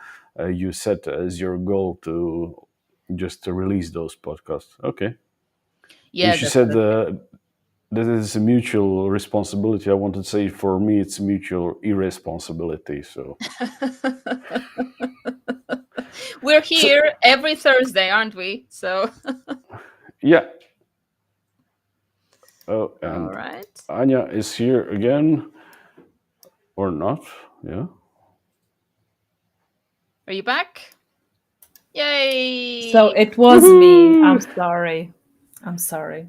you set as your goal to just to release those podcasts. Okay. Yeah, She said that is a mutual responsibility. I wanted to say for me it's mutual irresponsibility. So we're here every Thursday, aren't we? So yeah. Oh, and all right. Anja is here again, or not? Yeah. Are you back? Yay! So it was me. I'm sorry. I'm sorry.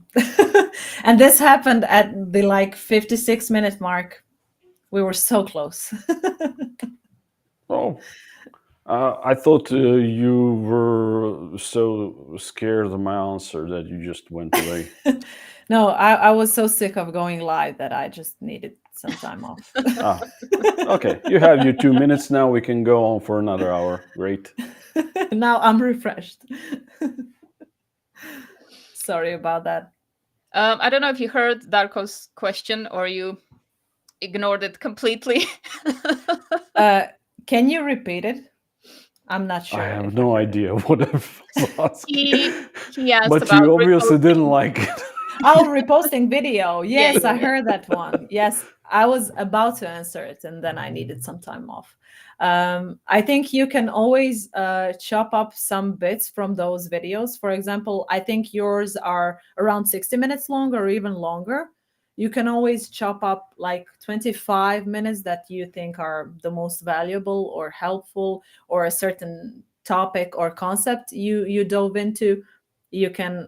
And this happened at the 56-minute mark. We were so close. Oh, I thought you were so scared of my answer that you just went away. No, I was so sick of going live that I just needed some time off. Okay, you have your 2 minutes now. We can go on for another hour. Great. Now I'm refreshed. Sorry about that. I don't know if you heard Darko's question or you ignored it completely. Can you repeat it? I'm not sure. I have no idea what I was asking. He asked but about you obviously reposting. didn't like it. Oh, reposting video. Yes, Yeah. I heard that one. Yes, I was about to answer it and then I needed some time off. I think you can always chop up some bits from those videos. For example, I think yours are around 60 minutes long or even longer. You can always chop up 25 minutes that you think are the most valuable or helpful, or a certain topic or concept you dove into, you can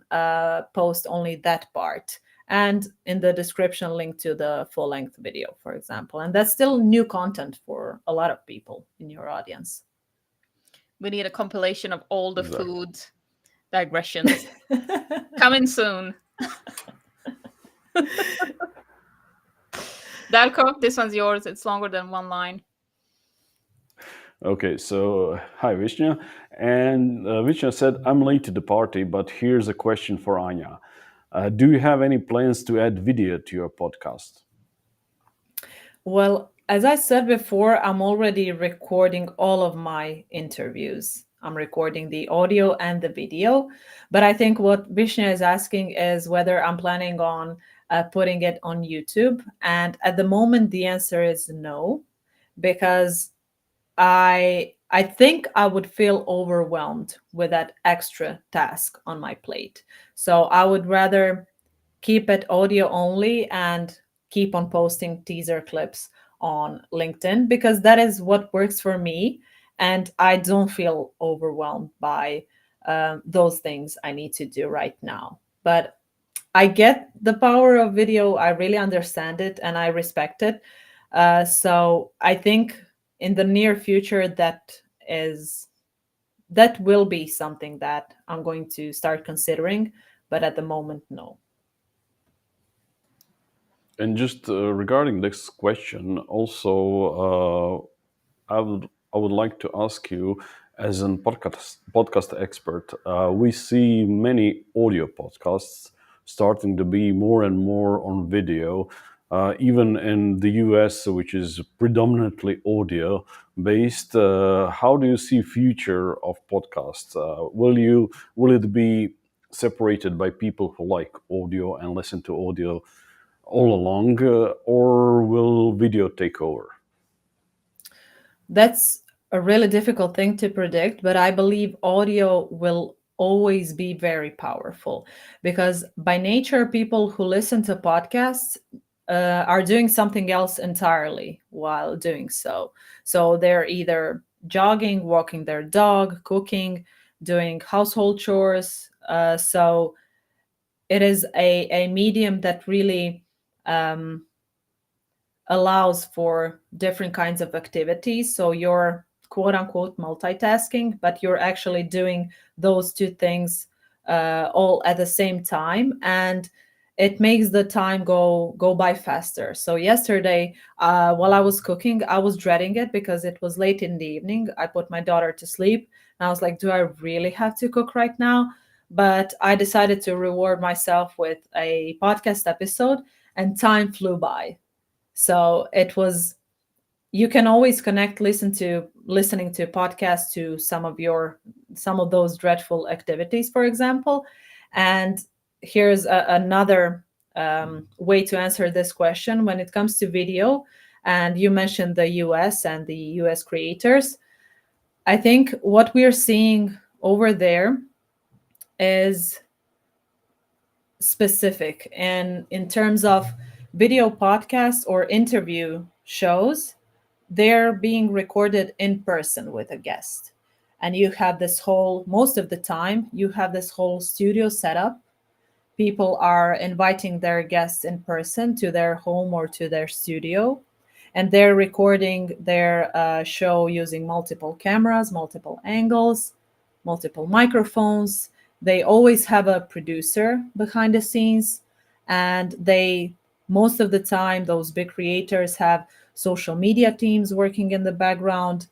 post only that part, and in the description link to the full length video, for example. And that's still new content for a lot of people in your audience. We need a compilation of all the Exactly. food digressions. Coming soon. Darko, this one's yours. It's longer than one line. Okay, so hi Vishnya. And Vishnya said, I'm late to the party, but here's a question for Anya. Do you have any plans to add video to your podcast? Well, as I said before, I'm already recording all of my interviews. I'm recording the audio and the video. But I think what Vishnu is asking is whether I'm planning on putting it on YouTube. And at the moment, the answer is no, because I think I would feel overwhelmed with that extra task on my plate. So I would rather keep it audio only and keep on posting teaser clips on LinkedIn, because that is what works for me. And I don't feel overwhelmed by those things I need to do right now. But I get the power of video. I really understand it and I respect it. So I think in the near future, is that will be something that I'm going to start considering. But at the moment, no. And just regarding this question, also, I would like to ask you, as a podcast expert, we see many audio podcasts starting to be more and more on video. Even in the US, which is predominantly audio based, how do you see future of podcasts? Will it be separated by people who like audio and listen to audio all along, or will video take over? That's a really difficult thing to predict, but I believe audio will always be very powerful, because by nature, people who listen to podcasts are doing something else entirely while doing so. So they're either jogging, walking their dog, cooking, doing household chores. So it is a medium that really um, allows for different kinds of activities. So you're quote unquote multitasking, but you're actually doing those two things all at the same time. And it makes the time go by faster. So yesterday, while I was cooking, I was dreading it because it was late in the evening. I put my daughter to sleep and I was like, do I really have to cook right now? But I decided to reward myself with a podcast episode, and time flew by. So it was, you can always connect listening to podcasts to some of those dreadful activities, for example. And here's another way to answer this question when it comes to video. And you mentioned the US and the US creators. I think what we're seeing over there is specific, and in terms of video podcasts or interview shows, they're being recorded in person with a guest. And you have this whole, most of the time, you have this whole studio setup. People are inviting their guests in person to their home or to their studio, and they're recording their show using multiple cameras, multiple angles, multiple microphones. They always have a producer behind the scenes, and they, most of the time, those big creators have social media teams working in the background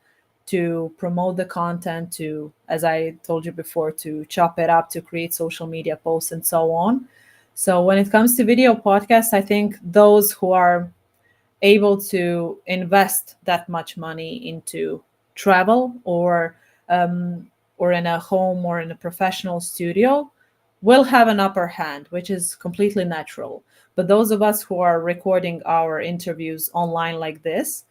to promote the content, to, as I told you before, to chop it up, to create social media posts and so on. So when it comes to video podcasts, I think those who are able to invest that much money into travel, or in a home or in a professional studio, will have an upper hand, which is completely natural. But those of us who are recording our interviews online like this,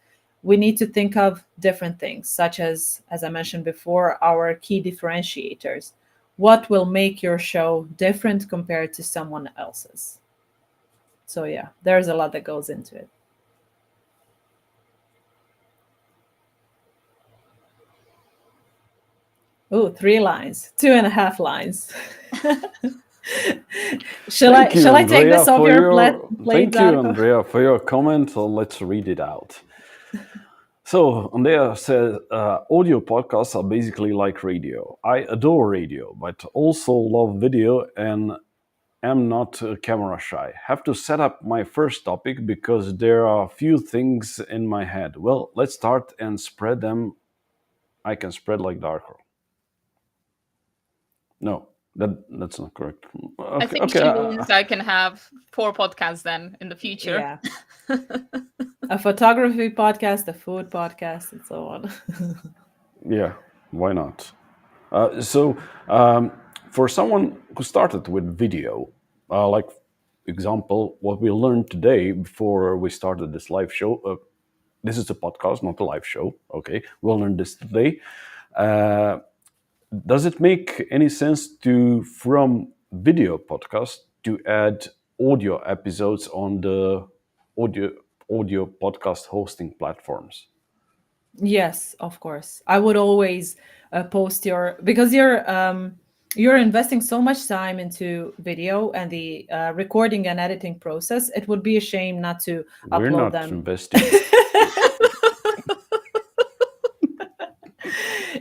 we need to think of different things, such as I mentioned before, our key differentiators. What will make your show different compared to someone else's? So yeah, there's a lot that goes into it. Oh, 3 lines, 2.5 lines. shall I Thank you, shall I take Andrea, this off for your your plate, thank you, Darko? Andrea, for your comment. So let's read it out. So Andrea says, audio podcasts are basically like radio. I adore radio, but also love video and am not camera shy. Have to set up my first topic because there are a few things in my head. Well, let's start and spread them. I can spread like darker. No, that's not correct. I Okay, think okay. she means I can have 4 podcasts then in the future. Yeah, a photography podcast, a food podcast, and so on. Yeah, why not? So, for someone who started with video, like example, what we learned today before we started this live show. This is a podcast, not a live show. Okay, we'll learn this today. Uh, does it make any sense to, from video podcast, to add audio episodes on the audio audio podcast hosting platforms? Yes, of course. I would always post your, because you're investing so much time into video and the recording and editing process. It would be a shame not to We're upload not them. investing.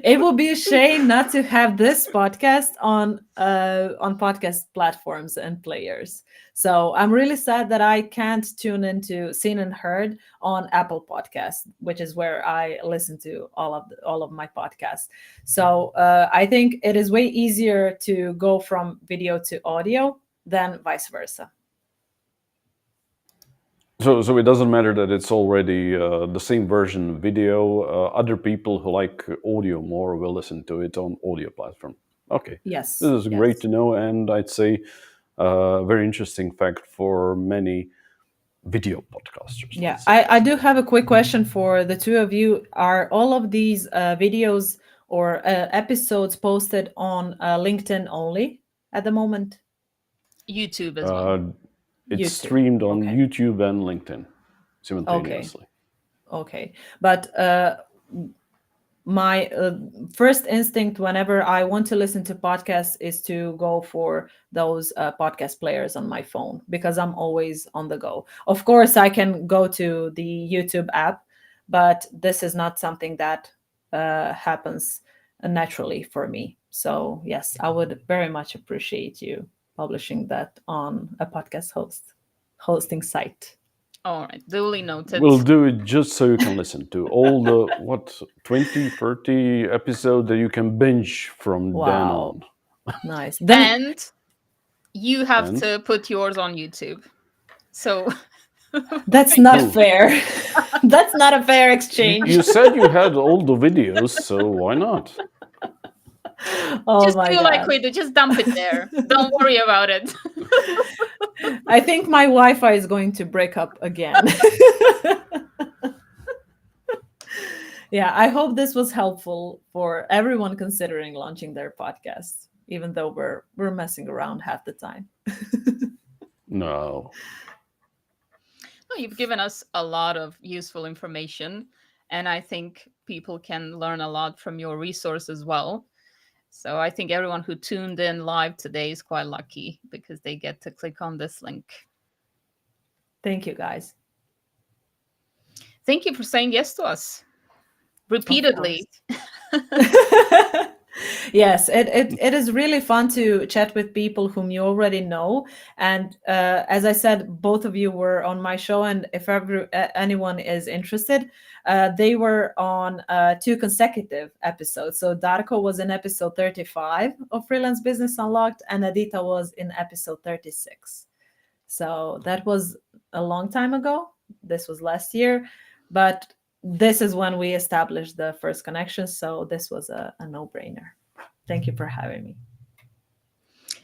It will be a shame not to have this podcast on podcast platforms and players. So I'm really sad that I can't tune into Seen and Heard on Apple Podcasts, which is where I listen to all of my podcasts. So I think it is way easier to go from video to audio than vice versa. So it doesn't matter that it's already the same version video. Other people who like audio more will listen to it on audio platform. Okay, this Yes, is great yes. to know, and I'd say very interesting fact for many video podcasters. Yeah, Let's say. I do have a quick question for the two of you. Are all of these videos or episodes posted on LinkedIn only at the moment? YouTube as well. Uh, it's YouTube. streamed on Okay. YouTube and LinkedIn Okay. simultaneously. Okay. But my first instinct whenever I want to listen to podcasts is to go for those podcast players on my phone because I'm always on the go. Of course, I can go to the YouTube app, but this is not something that happens naturally for me. So, yes, I would very much appreciate you publishing that on a podcast hosting site. All right, duly noted. We'll do it just so you can listen to all the, what, 20, 30 episodes that you can binge from then Wow, on. nice. Then And you have And to put yours on YouTube. So that's not no, fair. That's not a fair exchange. you said you had all the videos, so why not? Oh just my do like god. we do, just dump it there. Don't worry about it. I think my Wi-Fi is going to break up again. Yeah, I hope this was helpful for everyone considering launching their podcast, even though we're messing around half the time. No. No, you've given us a lot of useful information, and I think people can learn a lot from your resource as well. So I think everyone who tuned in live today is quite lucky because they get to click on this link. Thank you, guys. Thank you for saying yes to us Of repeatedly. course. Yes, it is really fun to chat with people whom you already know. And as I said, both of you were on my show, and if anyone is interested, they were on 2 consecutive episodes. So Darko was in episode 35 of Freelance Business Unlocked, and Adita was in episode 36. So that was a long time ago. This was last year, but this is when we established the first connection. So this was a no-brainer. Thank you for having me.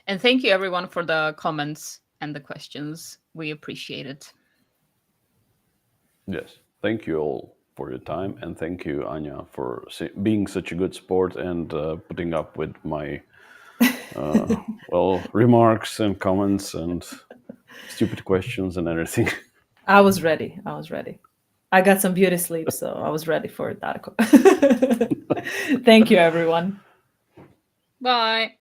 And thank you, everyone, for the comments and the questions. We appreciate it. Yes. Thank you all for your time, and thank you, Anja, for being such a good sport and putting up with my remarks and comments and stupid questions and everything. I was ready. I got some beauty sleep, so I was ready for Darko. Thank you, everyone. Bye.